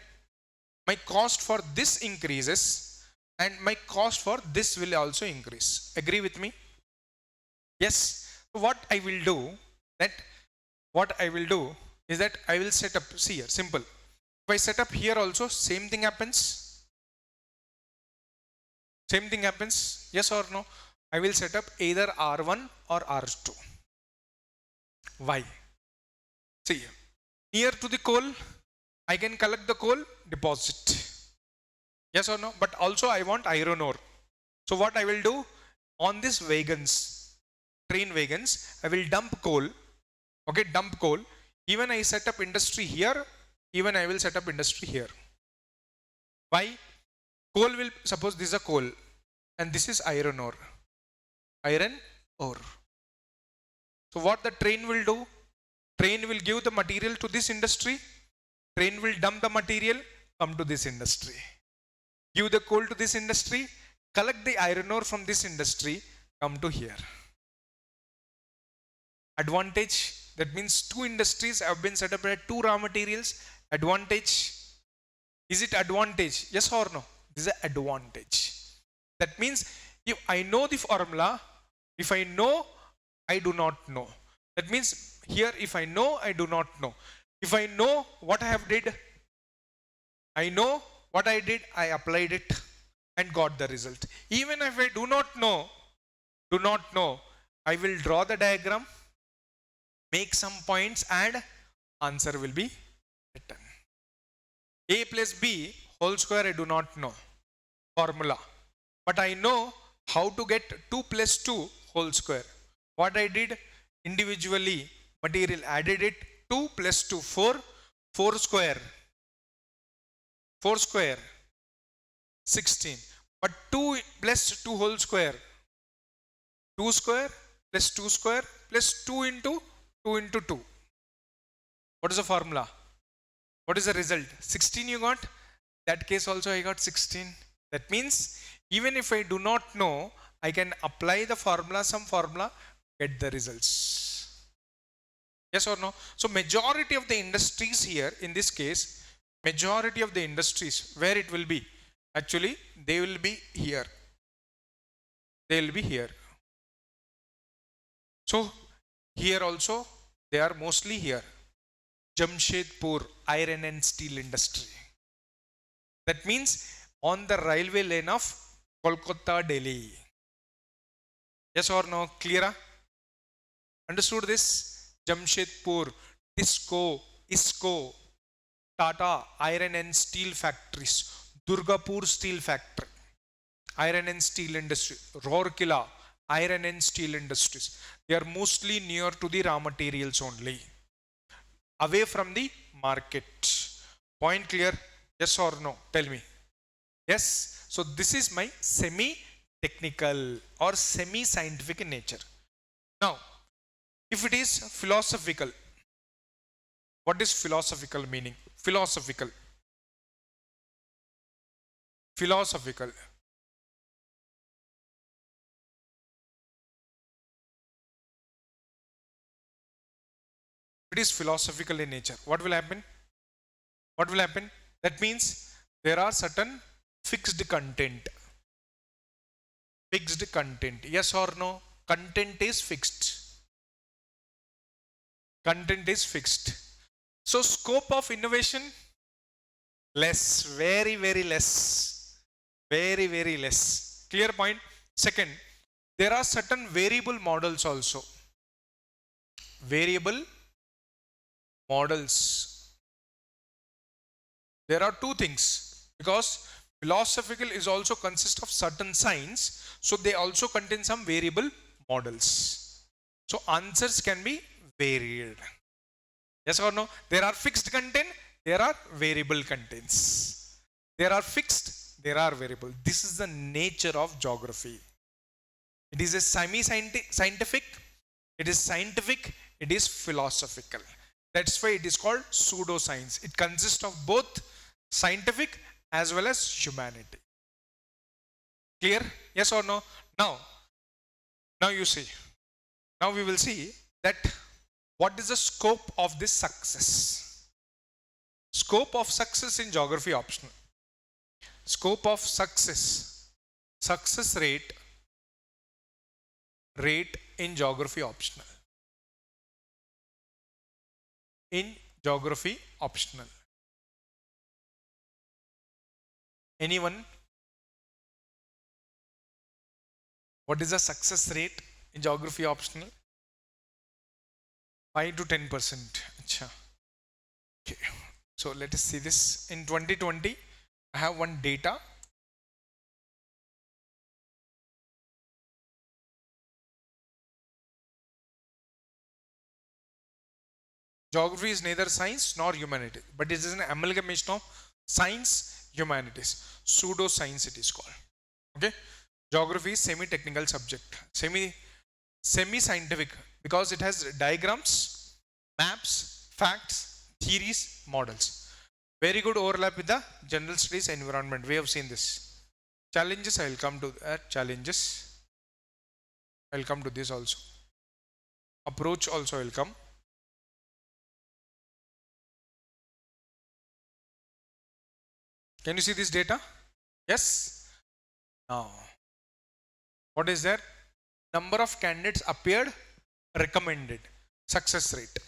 My cost for this increases and my cost for this will also increase. Agree with me? Yes. What I will do that what I will do is that I will set up, see here, simple. If I set up here also, same thing happens. Same thing happens, yes or no? I will set up either R1 or R2. Why? See, near to the coal, I can collect the coal, deposit. Yes or no? But also I want iron ore. So what I will do, on these wagons, train wagons, I will dump coal. Okay, dump coal. Even I set up industry here, even I will set up industry here. Why? Coal will, suppose this is a coal and this is iron ore. Iron ore. So what the train will do? Train will give the material to this industry. Train will dump the material, come to this industry. Give the coal to this industry, collect the iron ore from this industry, come to here. Advantage, that means two industries have been set up at two raw materials. Advantage, is it advantage? Yes or no? This is an advantage. That means if I know the formula, if I know, I do not know. That means here if I know, I do not know. If I know what I have did, I know what I did, I applied it and got the result. Even if I do not know, I will draw the diagram, make some points and answer will be written. A plus B whole square I do not know formula, but I know how to get 2 plus 2 whole square. What I did individually, material added it, 2 plus 2, 4, 4 square, 16. But 2 plus 2 whole square, 2 square plus 2 square plus 2 into 2. What is the formula? What is the result? 16 you got? That case also I got 16. That means even if I do not know, I can apply the formula, some formula, get the results. Yes or no? So majority of the industries here, in this case, majority of the industries, where it will be? Actually, they will be here. They will be here. So here also, they are mostly here. Jamshedpur, iron and steel industry. That means on the railway lane of Kolkata, Delhi. Yes or no? Clear? Understood this? Jamshedpur, Tisco, ISCO, Tata, iron and steel factories, Durgapur steel factory, iron and steel industry, Rourkela, iron and steel industries. They are mostly near to the raw materials only, away from the market. Point clear? Yes or no? Tell me. Yes. So this is my semi-technical or semi-scientific in nature. Now, if it is philosophical, what is philosophical meaning? Philosophical. It is philosophical in nature. What will happen? What will happen? That means there are certain fixed content. Fixed content. Yes or no? Content is fixed. Content is fixed. So scope of innovation, less, very, very less. Very, very less. Clear point? Second, there are certain variable models also. Variable models. There are two things, because philosophical is also consist of certain science, so they also contain some variable models. So answers can be varied. Yes or no? There are fixed content, there are variable contents. There are fixed, there are variable. This is the nature of geography. It is a semi-scientific, it is scientific, it is philosophical. That's why it is called pseudoscience. It consists of both scientific as well as humanity. Clear? Yes or no? Now you see. Now we will see that What is the scope of this success? Scope of success in geography optional. Scope of success. Success rate in geography optional. In geography optional. Anyone? What is the success rate in geography optional? 5 to 10%. Achha. Okay. So let us see this. In 2020, I have one data. Geography is neither science nor humanities, but it is an amalgamation of science, humanities. Pseudo-science it is called. Okay. Geography is semi-technical subject. Semi-scientific because it has diagrams, maps, facts, theories, models. Very good overlap with the general studies environment. We have seen this. Challenges, I will come to that. Challenges. I will come to this also. Approach also will come. Can you see this data? Yes? Now, what is there? Number of candidates appeared, recommended. Success rate.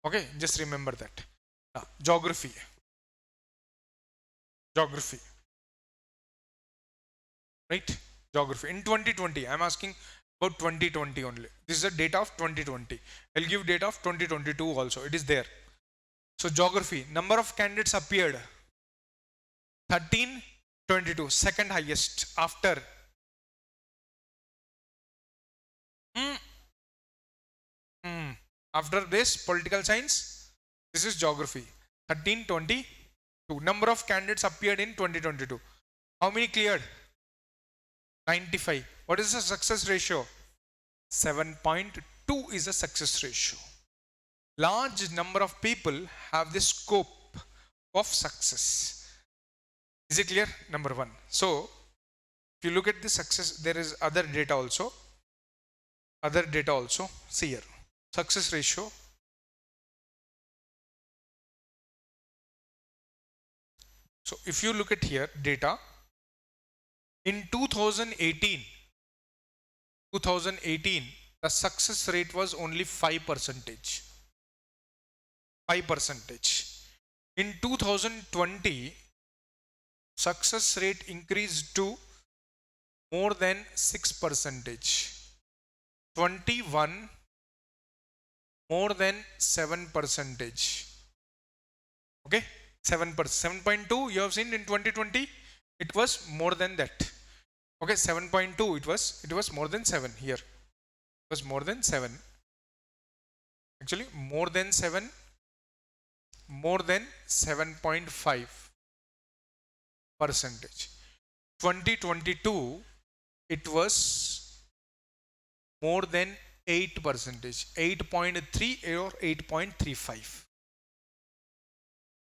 Okay, just remember that. Now, geography. Geography. Right? Geography. In 2020, I am asking about 2020 only. This is the data of 2020. I will give data of 2022 also. It is there. So, geography. Number of candidates appeared. 1322, second highest after after this political science. This is geography. 1322. Number of candidates appeared in 2022. How many cleared? 95. What is the success ratio? 7.2 is the success ratio. Large number of people have the scope of success. Is it clear? Number one. So, if you look at the success, there is other data also. Other data also. See here. Success ratio. So, if you look at here, data. In 2018, the success rate was only 5%. 5%. In 2020, success rate increased to more than 6%. 21 more than 7%. Okay, 7%. 7.2 you have seen in 2020. It was more than that. Okay, 7.2 it was more than 7 here. It was more than 7. Actually, more than 7. More than 7.5%. 2022 it was more than 8%, 8.3 or 8.35.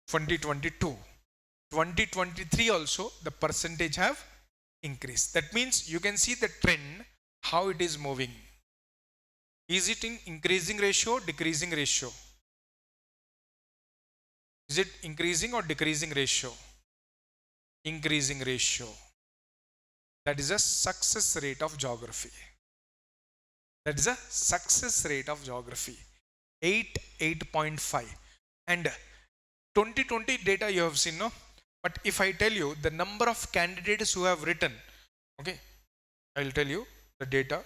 2022. 2023 also the percentage have increased. That means you can see the trend, how it is moving. Is it in increasing ratio, decreasing ratio? Is it increasing or decreasing ratio? Increasing ratio. That is a success rate of geography. That is a success rate of geography. 8.5. And 2020 data you have seen, no? But if I tell you the number of candidates who have written, okay, I will tell you the data.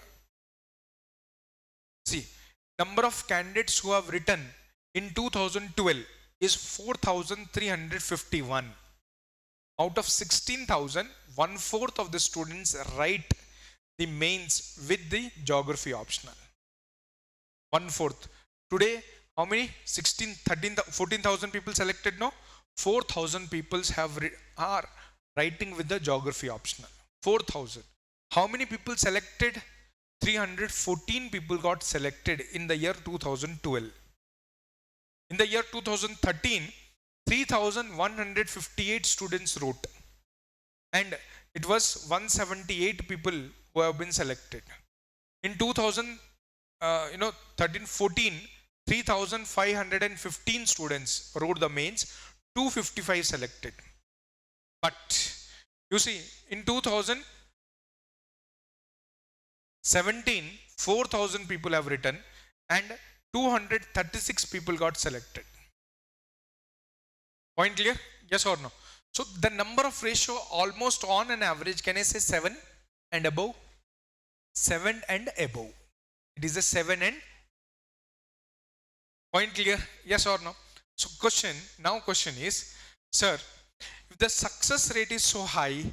See, number of candidates who have written in 2012 is 4,351. Out of 16,000, 1/4 of the students write the mains with the geography optional. 1/4. Today, how many? 16, 13, 14,000 people selected, no? 4,000 people are writing with the geography optional. 4,000. How many people selected? 314 people got selected in the year 2012. In the year 2013, 3,158 students wrote, and it was 178 people who have been selected. In 2013-14, 3,515 students wrote the mains, 255 selected. But you see, in 2017, 4,000 people have written and 236 people got selected. Point clear? Yes or no? So the number of ratio almost on an average, can I say 7 and above? 7 and above. It is a 7 and point clear? Yes or no? So question is, sir, if the success rate is so high,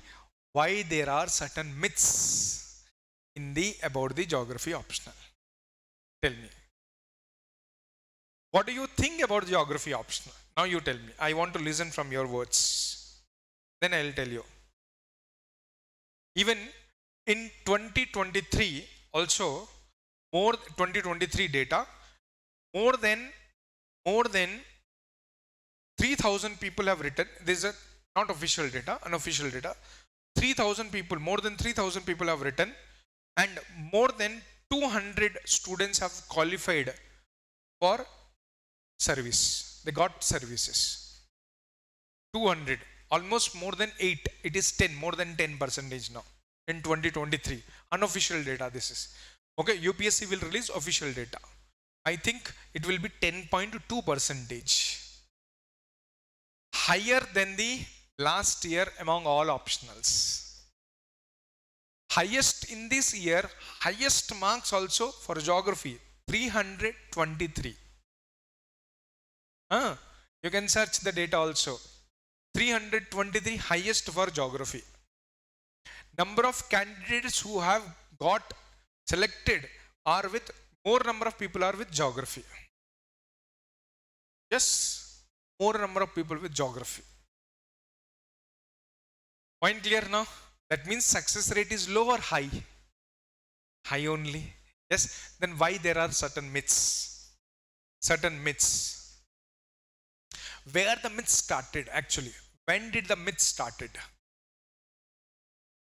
why there are certain myths in the about the geography optional? Tell me. What do you think about geography optional? Now you tell me. I want to listen from your words. Then I will tell you. Even in 2023 also, 2023 data, more than 3,000 people have written. This is not official data, unofficial data. 3,000 people, more than 3,000 people have written, and more than 200 students have qualified for service. They got services. 200, almost more than 8. It is 10, more than 10% now in 2023. Unofficial data this is. Okay, UPSC will release official data. I think it will be 10.2%. Higher than the last year among all optionals. Highest in this year, highest marks also for geography, 323. You can search the data also. 323 highest for geography. Number of candidates who have got selected are with, more number of people are with geography. Yes, more number of people with geography. Point clear now? That means success rate is low or high? High only. Yes, then why there are certain myths? Certain myths. Where the myth started actually? When did the myth started?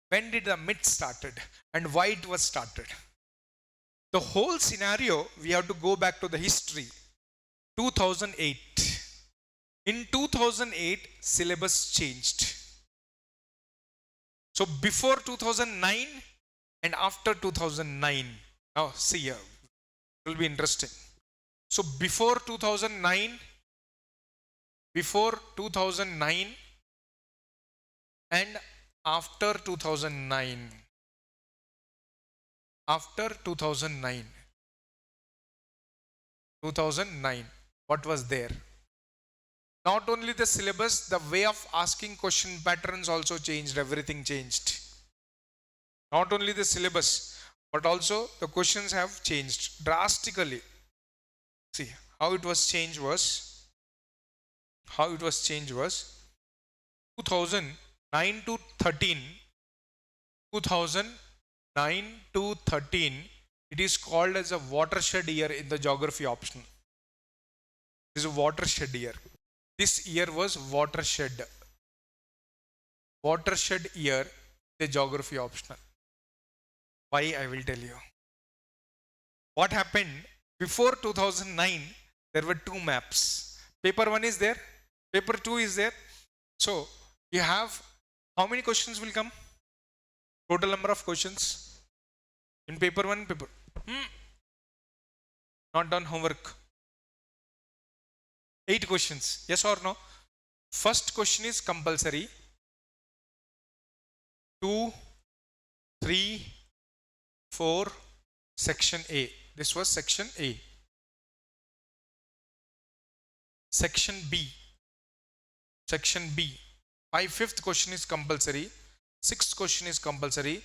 When did the myth started and why it was started? The whole scenario, we have to go back to the history. 2008. In 2008, syllabus changed. So before 2009 and after 2009. Now see here, it will be interesting. So before 2009 and after 2009. After 2009, what was there? Not only the syllabus, the way of asking question patterns also changed, everything changed. Not only the syllabus, but also the questions have changed drastically. See, how it was changed was 2009 to 13, it is called as a watershed year in the geography option. It is a watershed year. This year was watershed year, the geography optional. Why, I will tell you. What happened before 2009, there were two maps. Paper 1 is there, paper 2 is there. So you have, how many questions will come? Total number of questions in paper 1, paper. Not done homework. 8 questions. Yes or no? First question is compulsory. 2, 3, 4, section A. This was section A. Section B. Fifth question is compulsory. Sixth question is compulsory.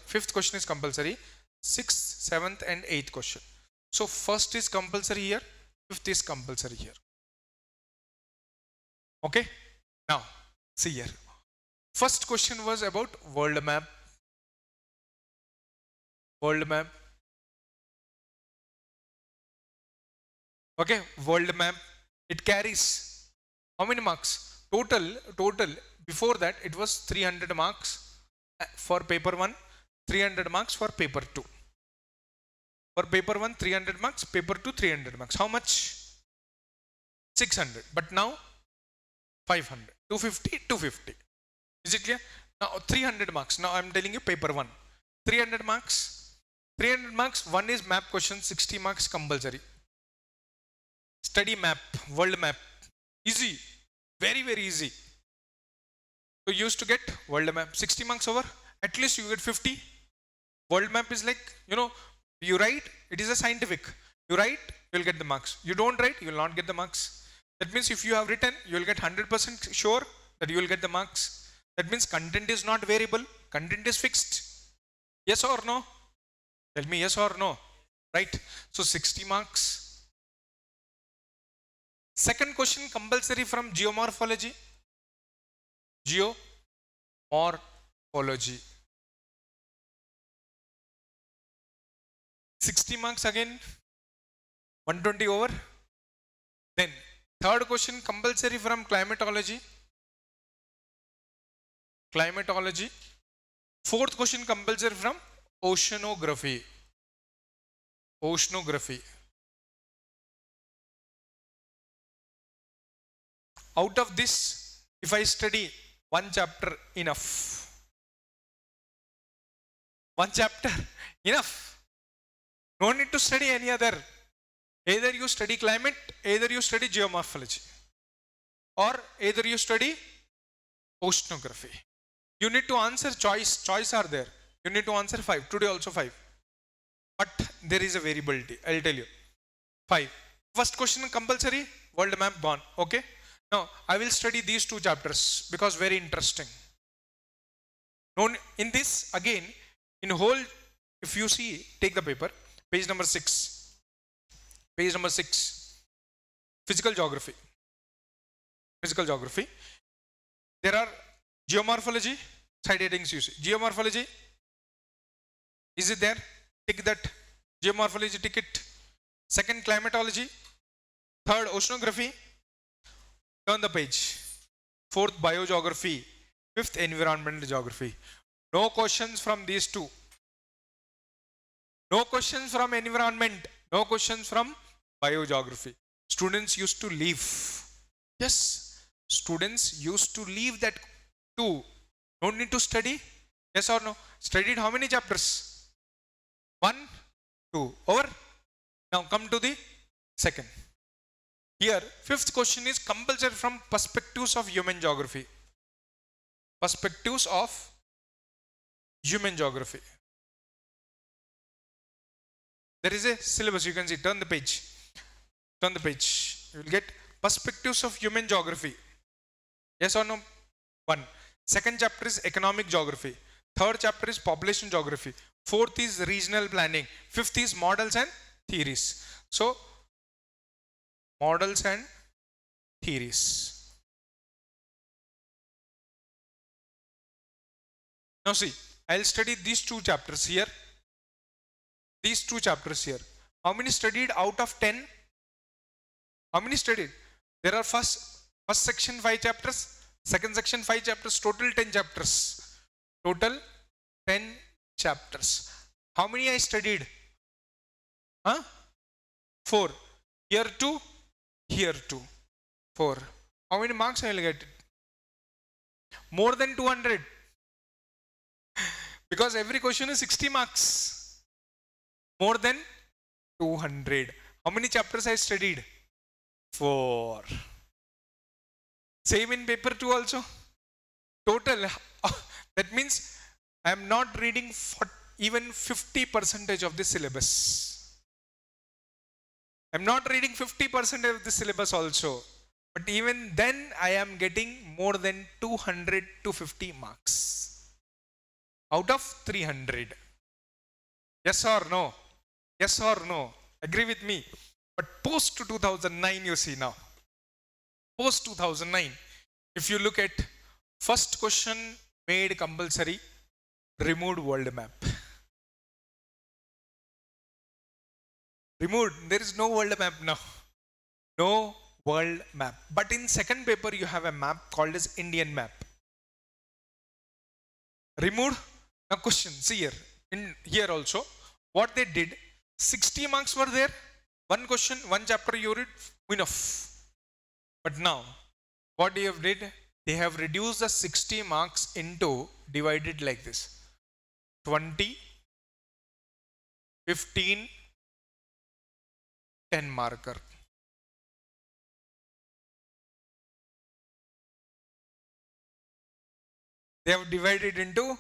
Fifth question is compulsory. Sixth, seventh, and eighth question. So first is compulsory here. Fifth is compulsory here. Okay. Now see here. First question was about world map. Okay, world map. It carries how many marks? Total. Before that, it was 300 marks for paper 1, 300 marks for paper 2. For paper 1, 300 marks. Paper 2, 300 marks. How much? 600. But now 500. 250, 250. Is it clear? Now 300 marks. Now I am telling you paper 1. 300 marks. 300 marks. One is map question. 60 marks compulsory. Study map. World map. Easy. Very, very easy. So you used to get world map. 60 marks over. At least you get 50. World map is like, you write, it is a scientific. You write, you will get the marks. You don't write, you will not get the marks. That means if you have written, you will get 100% sure that you will get the marks. That means content is not variable, content is fixed. Yes or no? Tell me yes or no. Right? So 60 marks. Second question compulsory from geomorphology. Geomorphology. 60 marks again. 120 over. Then third question compulsory from climatology. Climatology. Fourth question compulsory from oceanography. Oceanography. Out of this, if I study one chapter, enough. One chapter, enough. No need to study any other. Either you study climate, either you study geomorphology, or either you study oceanography. You need to answer choice. Choice are there. You need to answer 5. Today also 5. But there is a variability. I'll tell you. 5. First question compulsory. World map gone. Okay. Now I will study these 2 chapters because very interesting. In this again, in whole, if you see, take the paper. Page number 6. Page number 6. Physical geography. Physical geography. There are geomorphology. Side headings you see. Geomorphology. Is it there? Tick that. Geomorphology ticket. Second, climatology. Third, oceanography. Turn the page. Fourth, biogeography. Fifth, environmental geography. No questions from these 2. No questions from environment. No questions from biogeography. Students used to leave. Yes. Students used to leave that 2. No need to study. Yes or no? Studied how many chapters? 1, 2. Over. Now come to the second. Here, fifth question is compulsory from perspectives of human geography. Perspectives of human geography. There is a syllabus, you can see. Turn the page. Turn the page. You will get perspectives of human geography. Yes or no? 1. Second chapter is economic geography. Third chapter is population geography. Fourth is regional planning. Fifth is models and theories. So, models and theories. Now see, I'll study these 2 chapters here. These 2 chapters here. How many studied out of 10? How many studied? There are first section 5 chapters, second section 5 chapters, total 10 chapters. Total 10 chapters. How many I studied? 4. Here 2, here 2. 4. How many marks I will get? More than 200. Because every question is 60 marks. More than 200. How many chapters I studied? 4. Same in paper 2 also. Total. That means I am not reading for even 50% of the syllabus. I am not reading 50% of the syllabus also. But even then I am getting more than 200 to 50 marks. Out of 300. Yes or no? Yes or no? Agree with me? But post 2009 you see now. Post 2009. If you look at first question made compulsory, removed world map. Removed. There is no world map now. No world map. But in second paper you have a map called as Indian map. Removed. Now question. See here. In here also. What they did. 60 marks were there. One question, one chapter you read, enough. But now, what they have did, they have reduced the 60 marks into, divided like this: 20, 15, 10 marker. They have divided into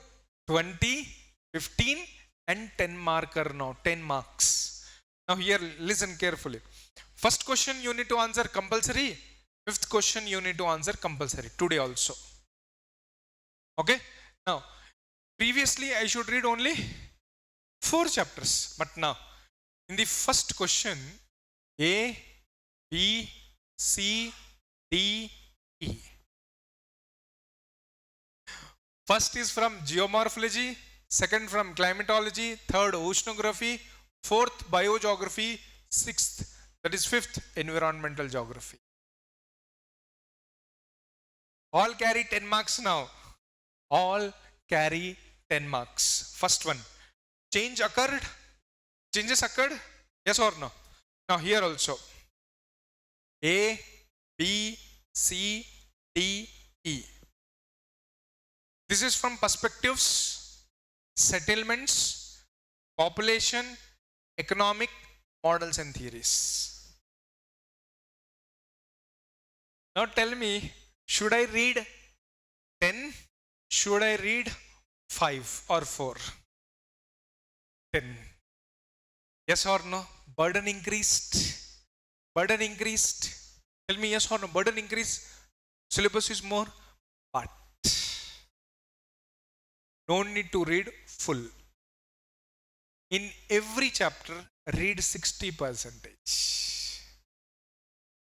20, 15 and 10 marker now, 10 marks. Now here, listen carefully. First question you need to answer compulsory. Fifth question you need to answer compulsory today also. Okay. Now, previously I should read only 4 chapters, but now in the first question, A, B, C, D, E. First is from geomorphology, second from climatology, third oceanography, fourth biogeography, sixth, that is fifth, environmental geography. All carry 10 marks now. All carry 10 marks. First one, changes occurred, yes or no? Now here also, A, B, C, D, E. This is from perspectives, settlements, population, economic, models and theories. Now tell me, should I read 10? Should I read 5 or 4? 10. Yes or no? Burden increased. Burden increased. Tell me yes or no. Burden increased. Syllabus is more. But no need to read full. In every chapter, read 60%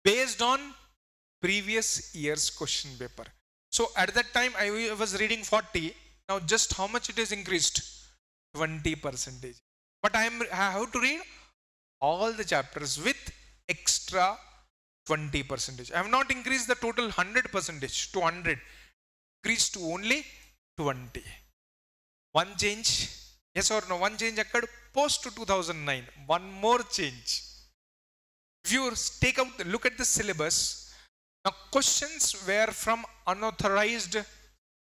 based on previous year's question paper. So at that time I was reading 40. Now just how much it is increased? 20%. But I have to read all the chapters with extra 20%. I have not increased the total 100% to 100. Increased to only 20. One change, yes or no? One change occurred post 2009. One more change. If you take out, look at the syllabus. Now questions were from unauthorized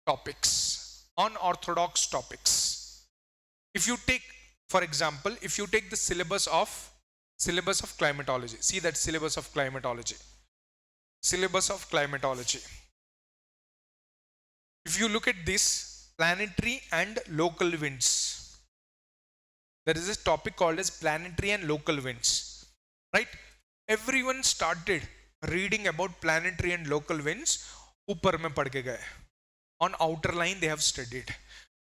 topics, unorthodox topics. If you take, for example, if you take the syllabus of climatology, see that syllabus of climatology. Syllabus of climatology. If you look at this, planetary and local winds. There is a topic called as planetary and local winds. Right? Everyone started reading about planetary and local winds. Upar mein pad ke gaye. On outer line they have studied.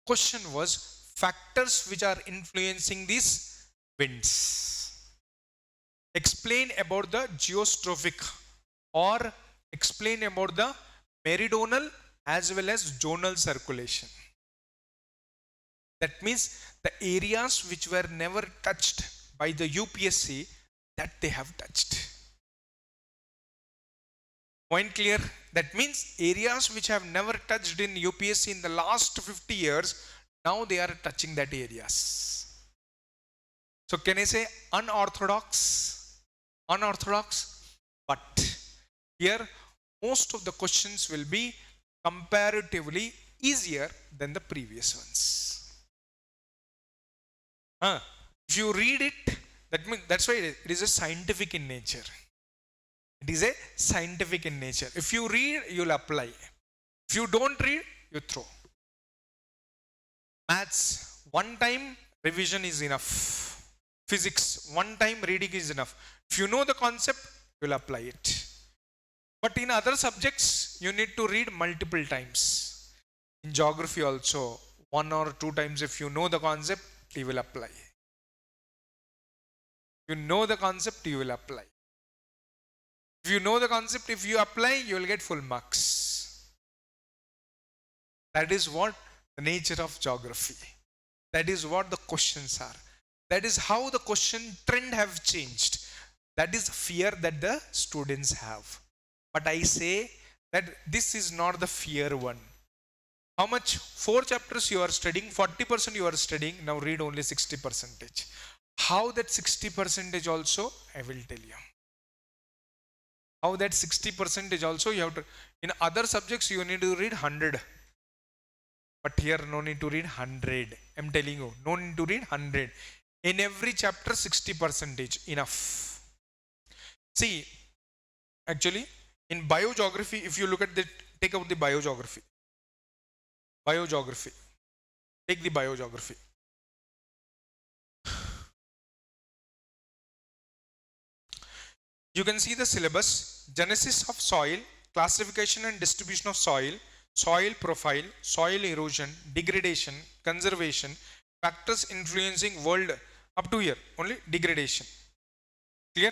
Question was, factors which are influencing these winds. Explain about the geostrophic, or explain about the meridional as well as zonal circulation. That means the areas which were never touched by the UPSC, that they have touched. Point clear? That means areas which have never touched in UPSC in the last 50 years, now they are touching that areas. So can I say unorthodox? Unorthodox. But here most of the questions will be comparatively easier than the previous ones. If you read it, that's why it is a scientific in nature. It is a scientific in nature. If you read, you'll apply. If you don't read, you throw. Maths, one time revision is enough. Physics, one time reading is enough. If you know the concept, you'll apply it. But in other subjects, you need to read multiple times. In geography also, 1 or 2 times. If you know the concept, you will apply. You know the concept, you will apply. If you know the concept, if you apply, you will get full marks. That is what the nature of geography. That is what the questions are. That is how the question trend have changed. That is the fear that the students have. But I say that this is not the fear one. How much? 4 chapters you are studying, 40% you are studying, now read only 60%. How that 60% also, I will tell you. How that 60% also you have to, in other subjects you need to read 100. But here no need to read 100. I'm telling you, no need to read 100. In every chapter 60% enough. See, actually in biogeography, if you look at the, take out the biogeography. Biogeography. Take the biogeography. You can see the syllabus: genesis of soil, classification and distribution of soil, soil profile, soil erosion, degradation, conservation, factors influencing world, up to here, only degradation. Clear?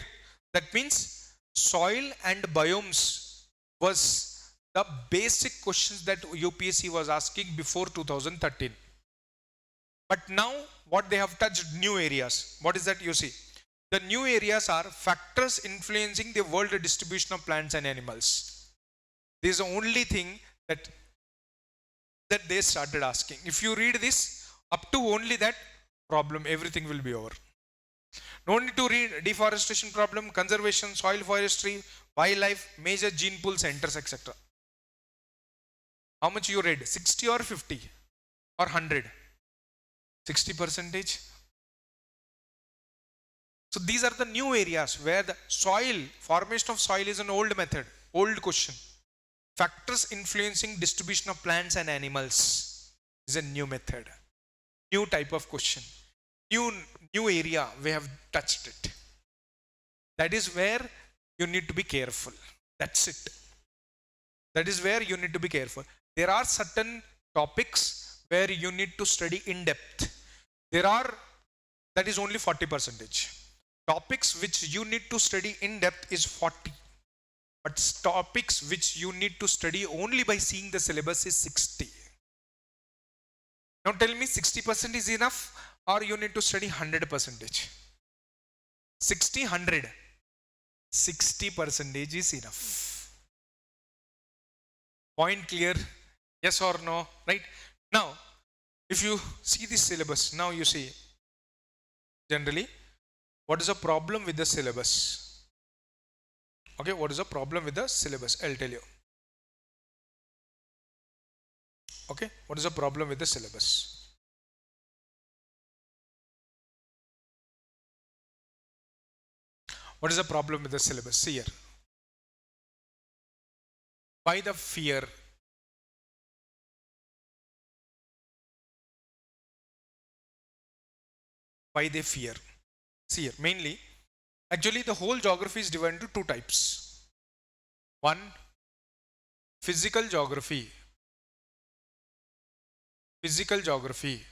That means soil and biomes was the basic questions that UPSC was asking before 2013. But now what they have touched new areas. What is that you see? The new areas are factors influencing the world distribution of plants and animals. This is the only thing that they started asking. If you read this, up to only that problem, everything will be over. No need to read deforestation problem, conservation, soil forestry, wildlife, major gene pool centers, etc. How much you read? 60 or 50 or 100? 60%. So these are the new areas where the soil, formation of soil is an old method, old question. Factors influencing distribution of plants and animals is a new method, new type of question, new area we have touched it. That is where you need to be careful. That's it. That is where you need to be careful. There are certain topics where you need to study in depth. That is only 40%. Topics which you need to study in depth is 40. But topics which you need to study only by seeing the syllabus is 60. Now tell me, 60% is enough or you need to study 100%? 60, 100. 60% is enough. Point clear? Yes or no? Right? Now, if you see the syllabus, now you see, generally, what is the problem with the syllabus? Okay, what is the problem with the syllabus? I'll tell you. Okay, what is the problem with the syllabus? What is the problem with the syllabus? See here. Why the fear? Why they fear? See here, mainly, actually the whole geography is divided into two types. One, physical geography. Physical geography.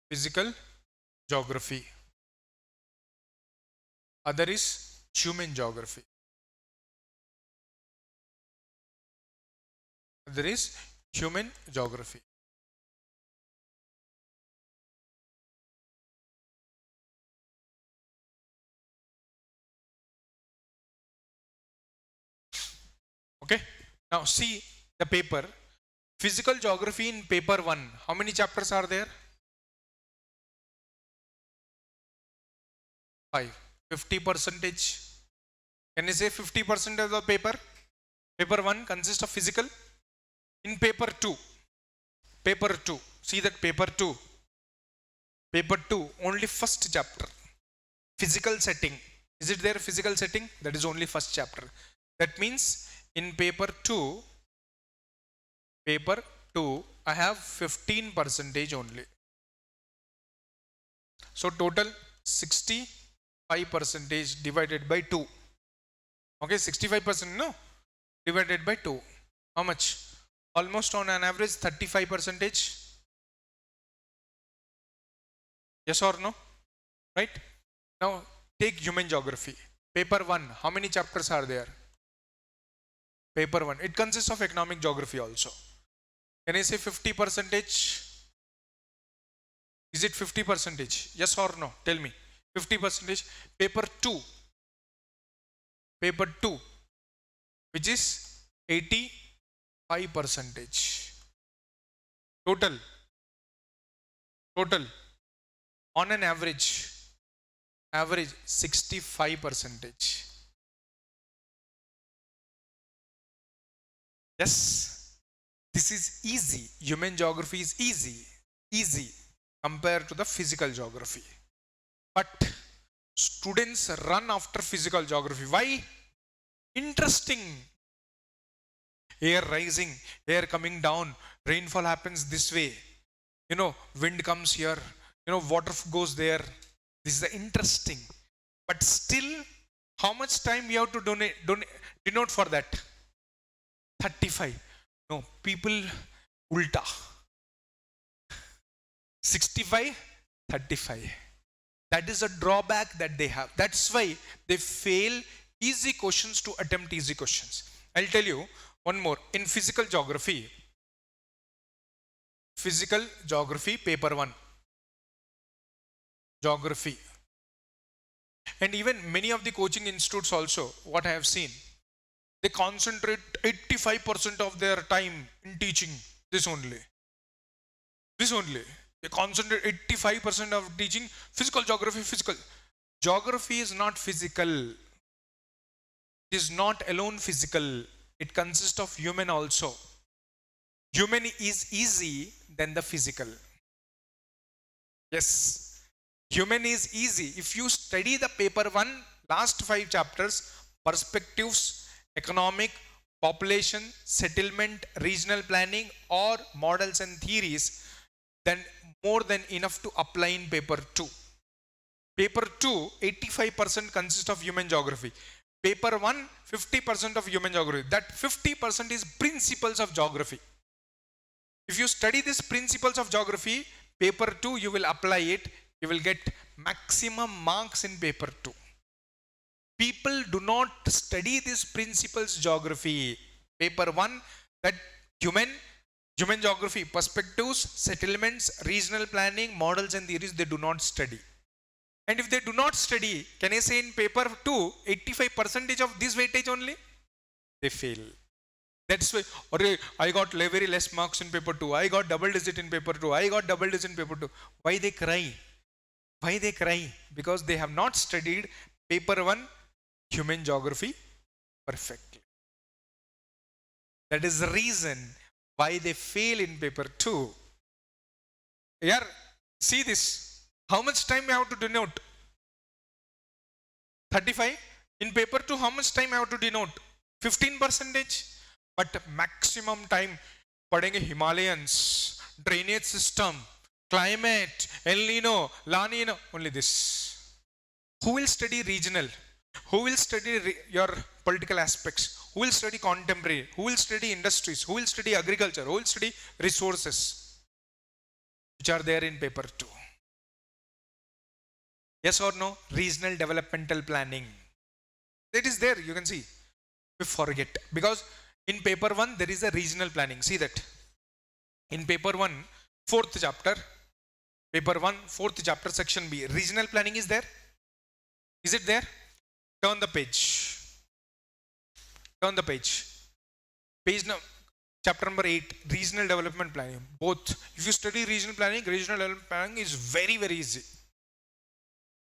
Physical geography. Other is human geography. Other is human geography. Okay, now see the paper. Physical geography in paper 1. How many chapters are there? 5. 50%. Can you say 50% of the paper? Paper 1 consists of physical. In paper 2. Paper 2. See that paper 2. Paper 2. Only first chapter. Physical setting. Is it there physical setting? That is only first chapter. That means in paper 2, I have 15% only. So total 65% divided by 2. Okay, 65% no? Divided by 2. How much? Almost on an average 35%. Yes or no? Right? Now take human geography. Paper 1. How many chapters are there? Paper 1. It consists of economic geography also. Can I say 50%? Is it 50%? Yes or no? Tell me. 50%. Paper 2. Paper 2. Which is 85%. Total. On an average 65%. Yes, this is easy. Human geography is easy compared to the physical geography. But students run after physical geography. Why? Interesting. Air rising, air coming down, rainfall happens this way. Wind comes here, water goes there. This is the interesting. But still, how much time we have to denote for that? 35. No, people ulta. 65, 35. That is a drawback that they have. That's why they fail easy questions to attempt easy questions. I'll tell you one more. In physical geography, paper 1, geography. And even many of the coaching institutes also, what I have seen, they concentrate 85% of their time in teaching this only. They concentrate 85% of teaching physical geography. Geography is not physical. It is not alone physical. It consists of human also. Human is easy than the physical. Yes. Human is easy. If you study the paper 1, last 5 chapters, perspectives, economic, population, settlement, regional planning, or models and theories, then more than enough to apply in paper 2. Paper 2, 85% consists of human geography. Paper 1, 50% of human geography. That 50% is principles of geography. If you study these principles of geography, paper 2 you will apply it, you will get maximum marks in paper 2. People do not study these principles geography. Paper 1, that human geography, perspectives, settlements, regional planning, models and theories, they do not study. And if they do not study, can I say in paper 2, 85% of this weightage only? They fail. That's why, I got very less marks in paper 2. I got double digit in paper 2. I got double digit in paper 2. Why they cry? Why they cry? Because they have not studied paper 1, human geography perfectly. That is the reason why they fail in paper 2. Here, see this. How much time you have to denote? 35. In paper 2, how much time I have to denote? 15%. But maximum time, padenge Himalayans, drainage system, climate, El Nino, La Nino, only this. Who will study regional? Who will study your political aspects? Who will study contemporary? Who will study industries? Who will study agriculture? Who will study resources? Which are there in paper 2. Yes or no? Regional developmental planning. It is there, you can see. We forget. Because in paper 1, there is a regional planning. See that. In paper 1, 4th chapter, paper 1, 4th chapter, section B, regional planning is there. Is it there? Turn the page. Turn the page. Page no, chapter number 8, regional development planning. Both. If you study regional development planning is very, very easy.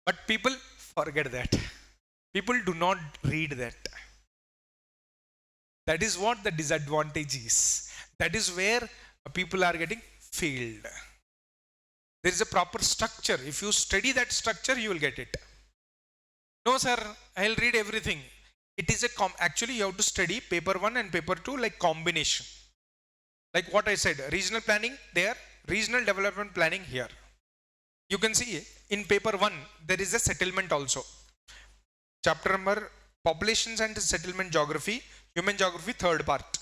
But people forget that. People do not read that. That is what the disadvantage is. That is where people are getting failed. There is a proper structure. If you study that structure, you will get it. No, sir, I'll read everything. It is actually you have to study paper 1 and paper 2 like combination. Like what I said, regional planning there, regional development planning here. You can see in paper 1, there is a settlement also. Chapter number populations and settlement geography, human geography, 3rd part.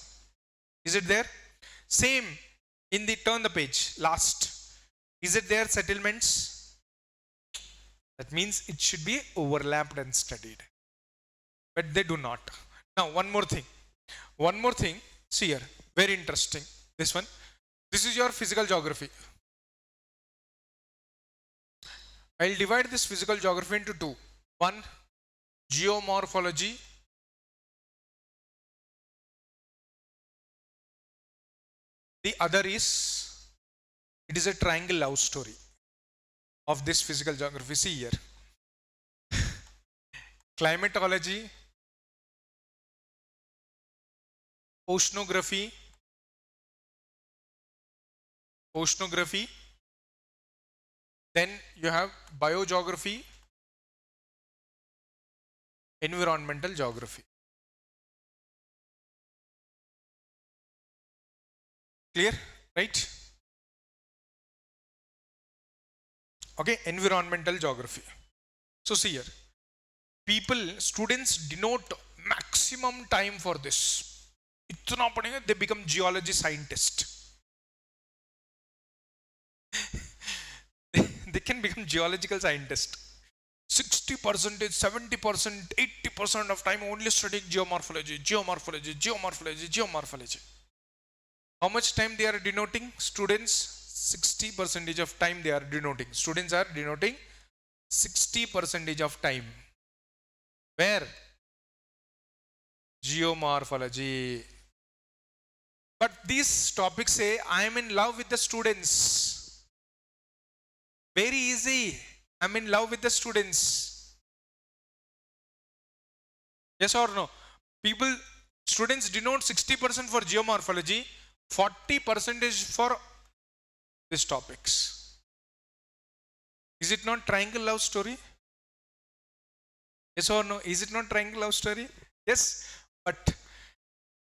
Is it there? Same in the turn the page, last. Is it there, settlements? That means it should be overlapped and studied. But they do not. Now, one more thing. See here, very interesting. This one. This is your physical geography. I'll divide this physical geography into 2. One, geomorphology. The other is, it is a triangle love story. of this physical geography. See here. Climatology, oceanography, then you have biogeography, environmental geography. Clear? Right? Okay, environmental geography. So see here. Students denote maximum time for this. Itna padenge, they become geology scientist. They can become geological scientist. 60%, 70%, 80% of time only studying geomorphology. How much time they are denoting? Students, 60% of time they are denoting. Students are denoting 60% of time. Where? Geomorphology. But these topics say, I am in love with the students. Very easy. I am in love with the students. Yes or no? Students denote 60% for geomorphology, 40% for these topics. Is it not triangle love story? Yes or no? Is it not triangle love story? Yes. But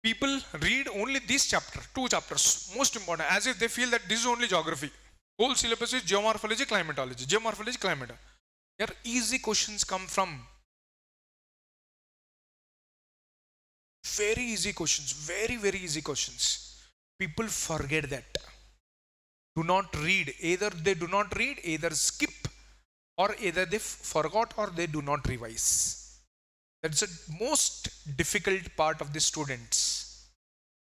people read only this chapter, 2 chapters, most important, as if they feel that this is only geography. Whole syllabus is geomorphology, climatology. Geomorphology, climatology. Here easy questions come from. Very easy questions. Very, very easy questions. People forget that. Do not read. Either they do not read, either skip, or either they forgot, or they do not revise. That's the most difficult part of the students.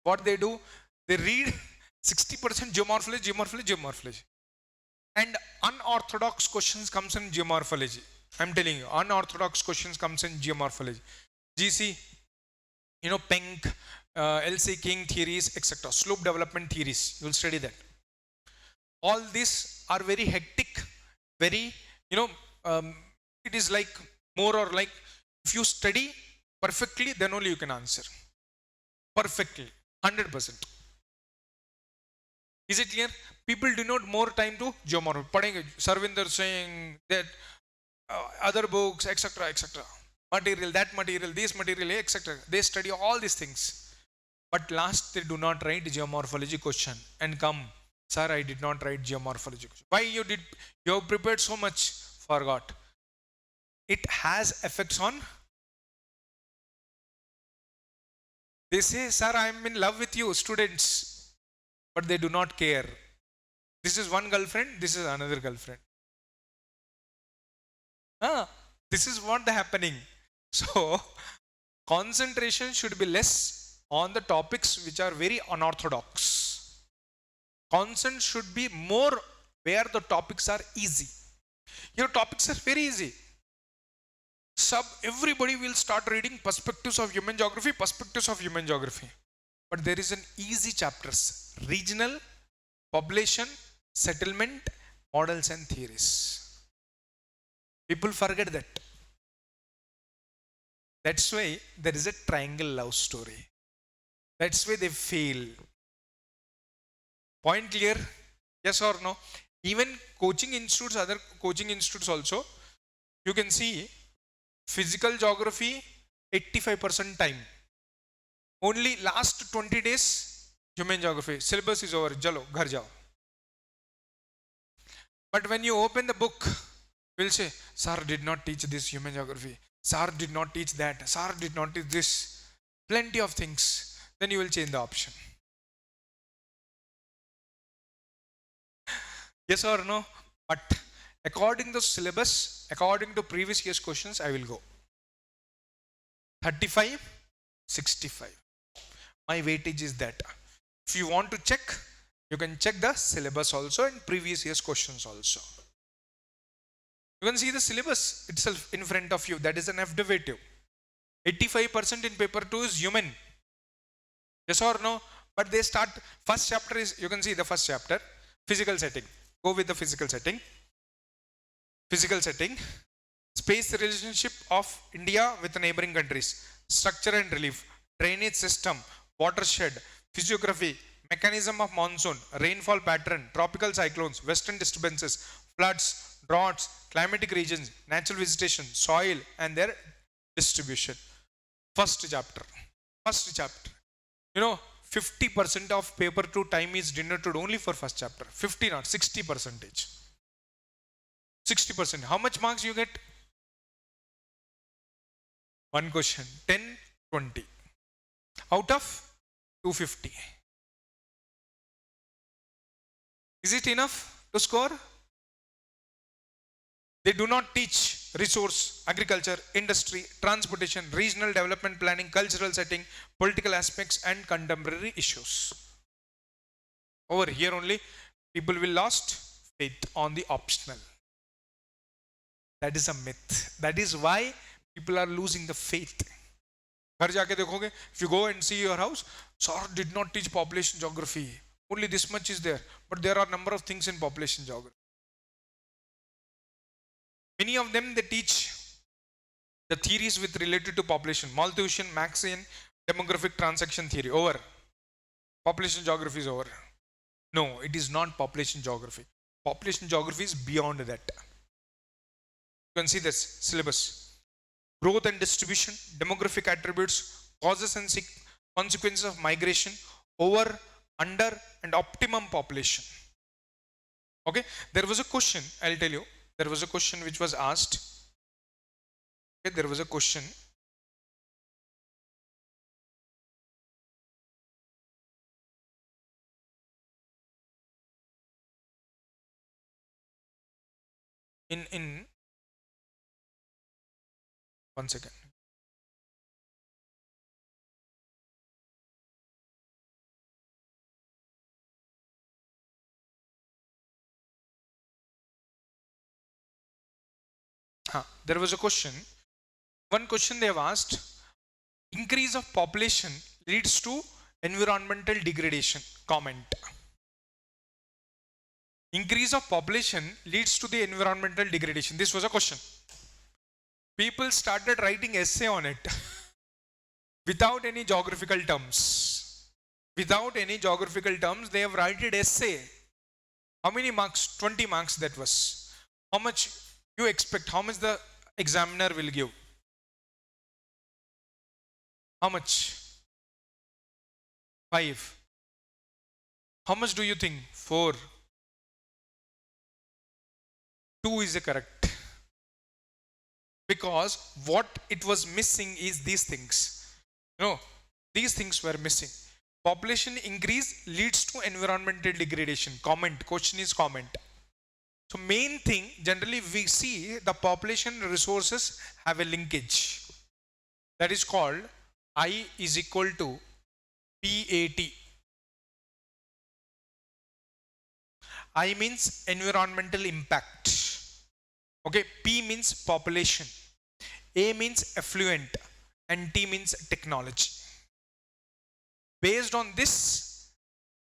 What they do, they read 60% geomorphology. And unorthodox questions comes in geomorphology. I'm telling you, unorthodox questions comes in geomorphology. GC, Penck, LC King theories, etc. Slope development theories. You'll study that. All these are very hectic, very, it is like more or like, if you study perfectly, then only you can answer. Perfectly, 100%. Is it clear? People denote more time to geomorphology. Sarvinder saying that other books, etc., material, that material, this material, etc. They study all these things. But last, they do not write geomorphology question and come, sir, I did not write geomorphology question. Why you have prepared so much? Forgot. It has effects on. They say, sir, I am in love with you, students. But they do not care. This is one girlfriend, this is another girlfriend. This is what the happening. So, concentration should be less on the topics which are very unorthodox. Concentration should be more where the topics are easy. Your topics are very easy. Everybody will start reading perspectives of human geography. But there is an easy chapters. Regional, population, settlement, models and theories. People forget that. That's why there is a triangle love story. That's why they fail. Point clear? Yes or no? Even coaching institutes, other coaching institutes also, you can see physical geography 85% time. Only last 20 days human geography. Syllabus is over. Jalo, ghar jao. But when you open the book, will say, sir did not teach this human geography. Sir did not teach that. Sir did not teach this. Plenty of things. Then you will change the option. Yes or no? But according to syllabus, according to previous year's questions, I will go. 35, 65. My weightage is that. If you want to check, you can check the syllabus also and previous year's questions also. You can see the syllabus itself in front of you. That is an F derivative. 85% in paper 2 is human. Yes or no? But they start, first chapter is, you can see the first chapter, physical setting. Go with the physical setting. physical setting, space relationship of India with neighboring countries, structure and relief, drainage system, watershed, physiography, mechanism of monsoon, rainfall pattern, tropical cyclones, western disturbances, floods, droughts, climatic regions, natural vegetation, soil and their distribution. First chapter. You know, 50% of paper 2 time is denoted only for first chapter. 50 not 60%. 60%. How much marks you get? One question. 10, 20. Out of 250. Is it enough to score? They do not teach resource, agriculture, industry, transportation, regional development planning, cultural setting, political aspects and contemporary issues. Over here only, people will lost faith on the optional. That is a myth. That is why people are losing the faith. घर जाके देखोगे, if you go and see your house, sir did not teach population geography. Only this much is there, but there are number of things in population geography. Many of them they teach the theories with related to population, Malthusian, Maxian, demographic transaction theory. Over. Population geography is over. No, it is not population geography. Population geography is beyond that. You can see this syllabus. Growth and distribution, demographic attributes, causes and consequences of migration, over, under and optimum population. Okay, there was a question, I'll tell you. There was a question which was asked. Okay, there was a question. In one second. There was a question. One question they have asked: increase of population leads to environmental degradation. Comment. Increase of population leads to the environmental degradation. This was a question. People started writing essay on it without any geographical terms. Without any geographical terms, they have written essay. How many marks? 20 marks that was. How much you expect? How much the examiner will give? How much? 5. How much do you think? 4. 2 is the correct. Because what it was missing is these things. No, these things were missing. Population increase leads to environmental degradation. Comment. Question is comment. So main thing, generally we see the population resources have a linkage. That is called I is equal to PAT. I means environmental impact. Okay, P means population, A means affluent, and T means technology. Based on this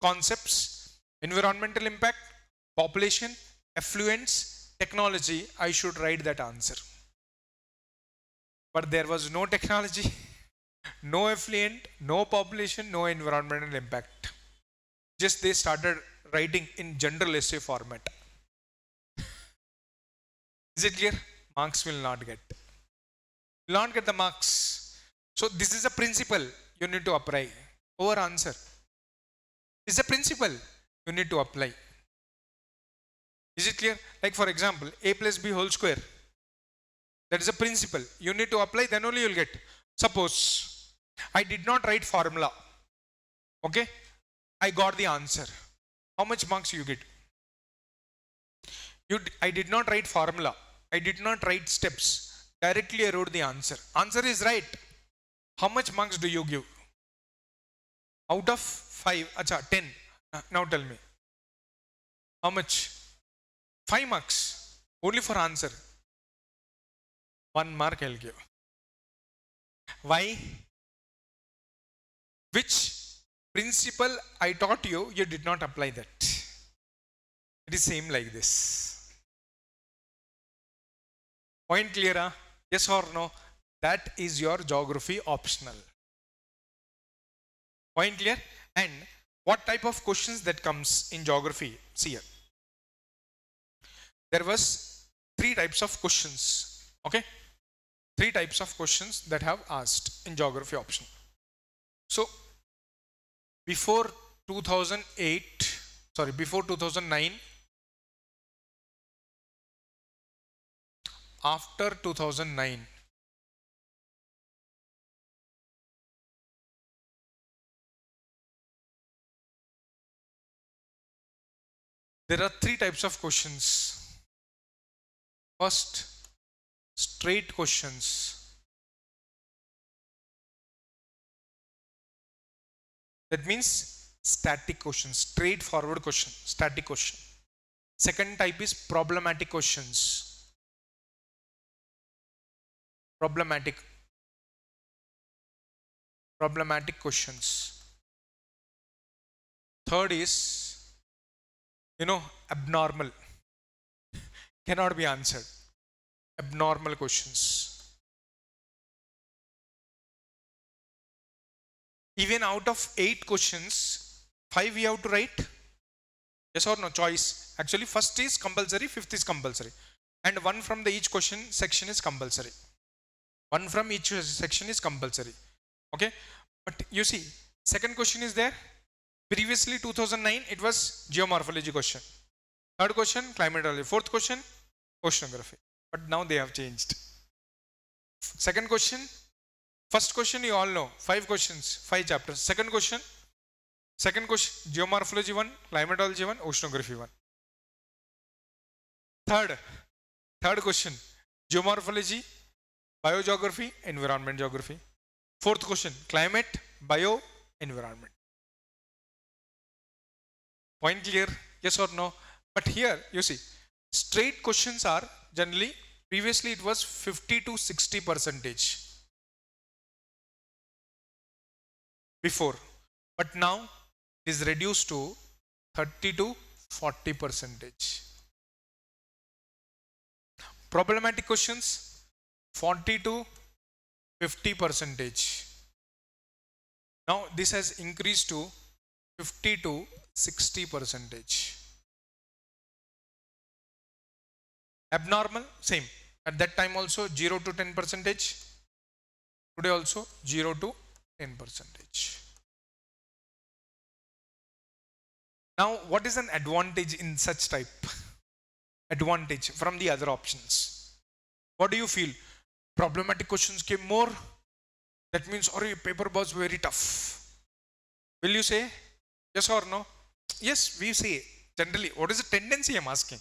concepts, environmental impact, population, affluence, technology, I should write that answer. But there was no technology, no affluent, no population, no environmental impact. Just they started writing in general essay format. Is it clear? Marks will not get. Will not get the marks. So this is a principle you need to apply. Over answer. This is a principle you need to apply. Is it clear? Like for example, A plus B whole square. That is a principle. You need to apply, then only you will get. Suppose I did not write formula. Okay? I got the answer. How much marks you get? I did not write formula. I did not write steps. Directly I wrote the answer. Answer is right. How much marks do you give? Out of 5, 10. Now tell me. How much? 5 marks. Only for answer. 1 mark I'll give. Why? Which principle I taught you, you did not apply that. It is same like this. Point clear, huh? Yes or no? That is your geography optional. Point clear? And what type of questions that comes in geography? See here. There was three types of questions. Okay? Three types of questions that have asked in geography option. So before 2008, before 2009, after 2009, there are three types of questions. First, straight questions. That means static question, straightforward question, static question. Second type is problematic questions. Problematic questions. Third is, abnormal, cannot be answered. Abnormal questions. Even out of 8 questions, 5 we have to write. Yes or no? Choice. Actually, first is compulsory, fifth is compulsory. And one from the each question section is compulsory. One from each section is compulsory. Okay. But you see, second question is there. Previously 2009, it was geomorphology question. Third question, climatology. Fourth question, oceanography. But now they have changed. Second question, first question you all know. 5 questions, 5 chapters. Second question, geomorphology 1, climatology 1, oceanography 1. Third question, geomorphology, biogeography, environment geography. Fourth question, climate, bio, environment. Point clear? Yes or no? But here, you see, straight questions are generally, previously it was 50 to 60% before, but now it is reduced to 30 to 40%. Problematic questions, 40 to 50%. Now this has increased to 50 to 60%. Abnormal, same. At that time also 0 to 10%. Today also 0 to 10%. Now, what is an advantage in such type? Advantage from the other options. What do you feel? Problematic questions came more. That means, or your paper was very tough. Will you say yes or no? Yes, we say generally. What is the tendency I'm asking?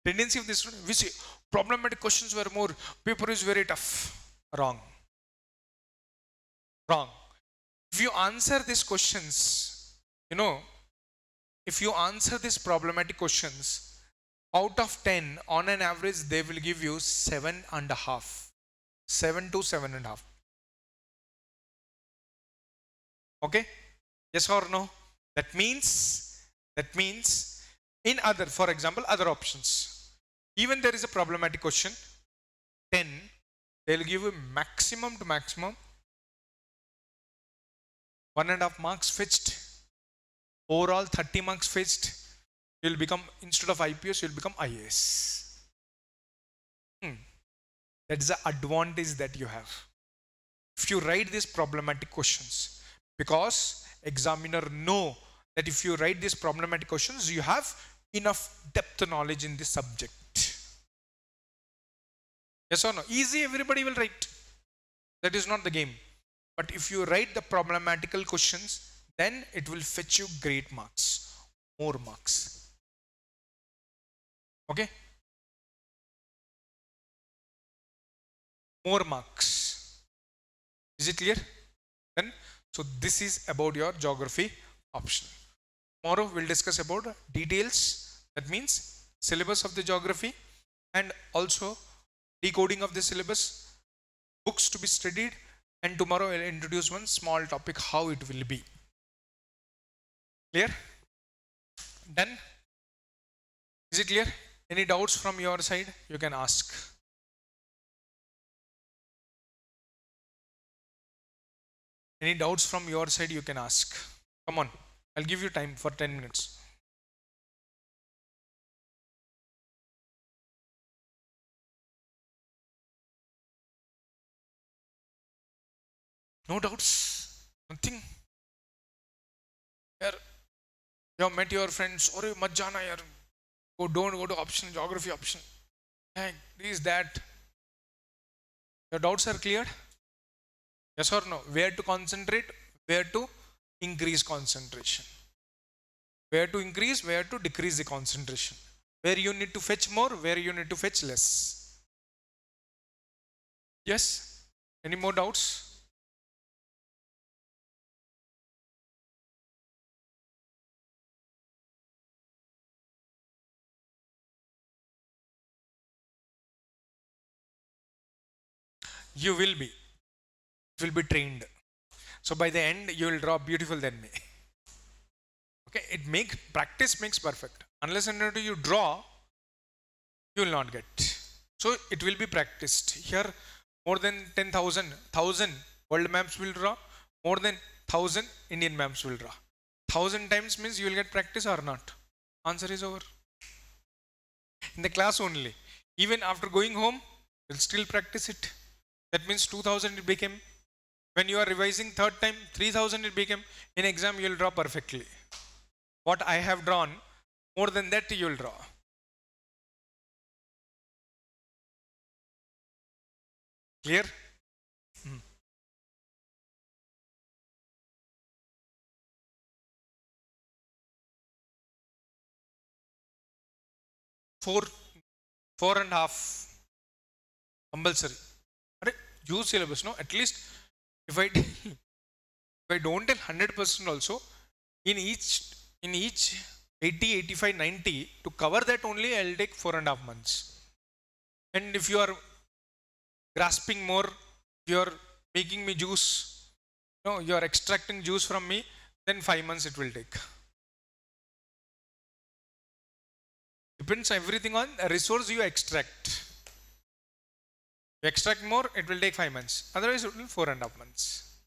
Tendency of this student, we say problematic questions were more, paper is very tough. Wrong. If you answer these questions, if you answer these problematic questions, out of 10, on an average, they will give you 7.5. 7 to 7.5. Okay? Yes or no? That means in other, for example, other options, even there is a problematic question, 10, they'll give you maximum to maximum 1.5 marks fetched. Overall 30 marks fetched. You'll become, instead of IPS, you'll become IAS. That is the advantage that you have. If you write these problematic questions, because examiner know that if you write these problematic questions, you have enough depth knowledge in this subject. Yes or no? Easy, everybody will write. That is not the game. But if you write the problematical questions, then it will fetch you great marks, more marks. Okay? More marks. Is it clear? Then, so this is about your geography option. Tomorrow we'll discuss about details, that means syllabus of the geography, and also decoding of the syllabus, books to be studied, and tomorrow I'll introduce one small topic, how it will be. Clear? Done? Is it clear? Any doubts from your side? You can ask. Any doubts from your side you can ask. Come on, I'll give you time for 10 minutes. No doubts? Nothing? Here, you have met your friends, or mat jana yaar. Don't go to option, geography option. Hey, this, that. Your doubts are cleared? Yes or no? Where to concentrate? Where to increase concentration? Where to increase? Where to decrease the concentration? Where you need to fetch more? Where you need to fetch less? Yes? Any more doubts? You will be. It will be trained. So by the end, you will draw beautiful than me. Okay, practice makes perfect. Unless and until you draw, you will not get. So it will be practiced. Here, more than 10,000, 1,000 world maps will draw. More than 1,000 Indian maps will draw. 1,000 times means you will get practice or not. Answer is over. In the class only. Even after going home, you'll still practice it. That means 2,000 it became. When you are revising third time, 3,000 it became. In exam, you will draw perfectly. What I have drawn, more than that you will draw. Clear? Four and a half compulsory. Use syllabus, no? At least if I don't tell 100% also, in each 80, 85, 90, to cover that only I'll take 4.5 months. And if you are grasping more, you are making me juice, no, you are extracting juice from me, then 5 months it will take. Depends everything on the resource you extract. You extract more, it will take 5 months. Otherwise, it will be 4.5 months.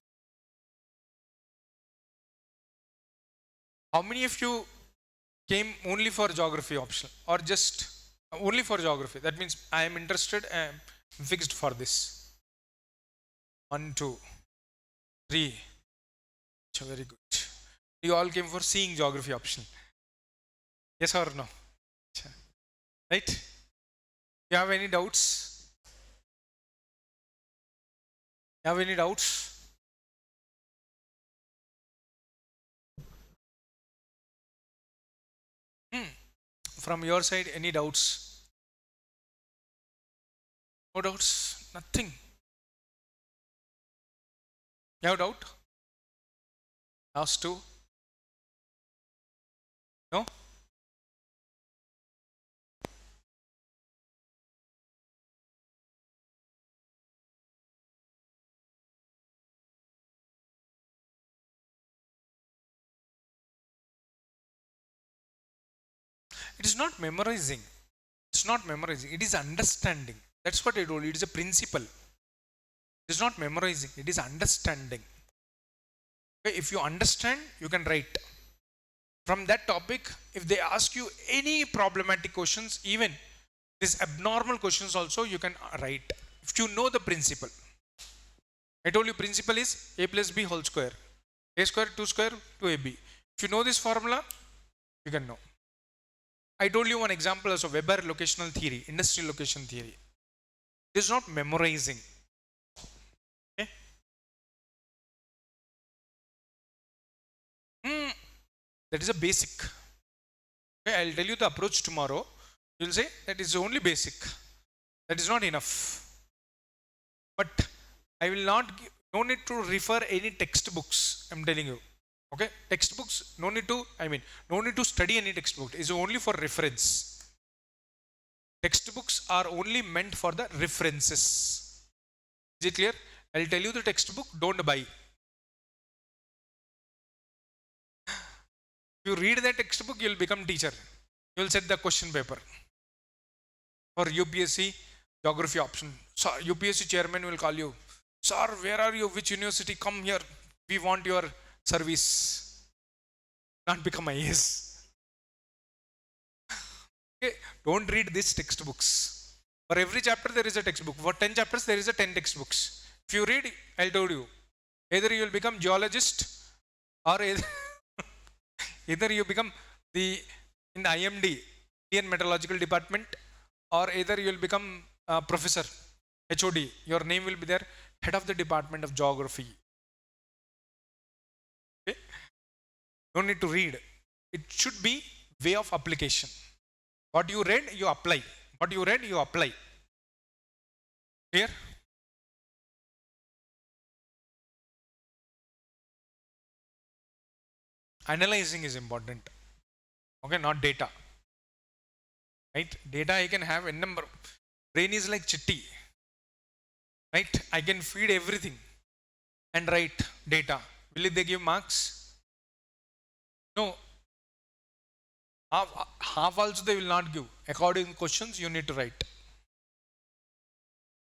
How many of you came only for geography option or just only for geography? That means I am interested and fixed for this. 1, 2, 3. Very good. You all came for seeing geography option. Yes or no? Right? You have any doubts? You have any doubts? From your side, any doubts? No doubts? Nothing. You have doubt? Last two? No? It is not memorizing. It's not memorizing. It is understanding. That's what I told you. It is a principle. It is not memorizing. It is understanding. Okay, if you understand, you can write. From that topic, if they ask you any problematic questions, even these abnormal questions also, you can write. If you know the principle. I told you principle is a plus b whole square. A square, 2 square, 2ab. If you know this formula, you can know. I told you one example also, Weber locational theory, industrial location theory. It is not memorizing. Okay? That is a basic. Okay, I'll tell you the approach tomorrow. You'll say that is only basic. That is not enough. But I will not give, no need to refer any textbooks, I'm telling you. Okay, textbooks, no need to study any textbook. It's only for reference. Textbooks are only meant for the references. Is it clear? I'll tell you the textbook, don't buy. If you read the textbook, you'll become teacher. You'll set the question paper. For UPSC geography option. So UPSC chairman will call you. Sir, where are you? Which university? Come here. We want your service, not become IAS. Okay, don't read these textbooks. For every chapter there is a textbook. For 10 chapters there is a 10 textbooks. If you read, I told you, either you will become geologist or either you become in the IMD, Indian Meteorological Department, or either you will become a professor, HOD. Your name will be there, head of the Department of Geography. Okay? Don't need to read. It should be way of application. What you read, you apply. What you read, you apply. Clear? Analyzing is important. Okay, not data. Right? Data I can have a number. Brain is like chitti. Right? I can feed everything and write data. Will they give marks? No. Half also they will not give. According to questions, you need to write.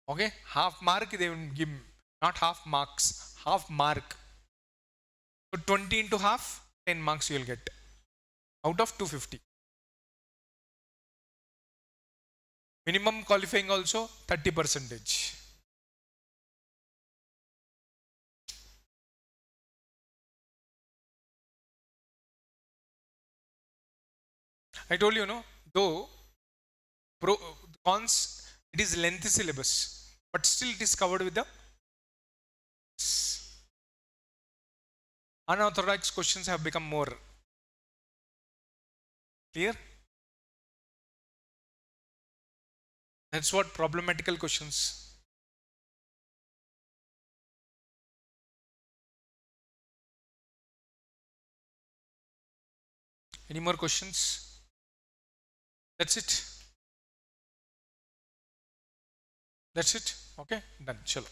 Okay? Half mark they will give. Not half marks. Half mark. So 20 into half, 10 marks you will get. Out of 250. Minimum qualifying also 30%. I told you, no, though cons, it is lengthy syllabus, but still it is covered with the unorthodox questions have become more clear. That's what problematical questions. Any more questions? That's it. That's it. Okay, done. Chalo.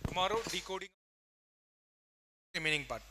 Tomorrow decoding remaining part.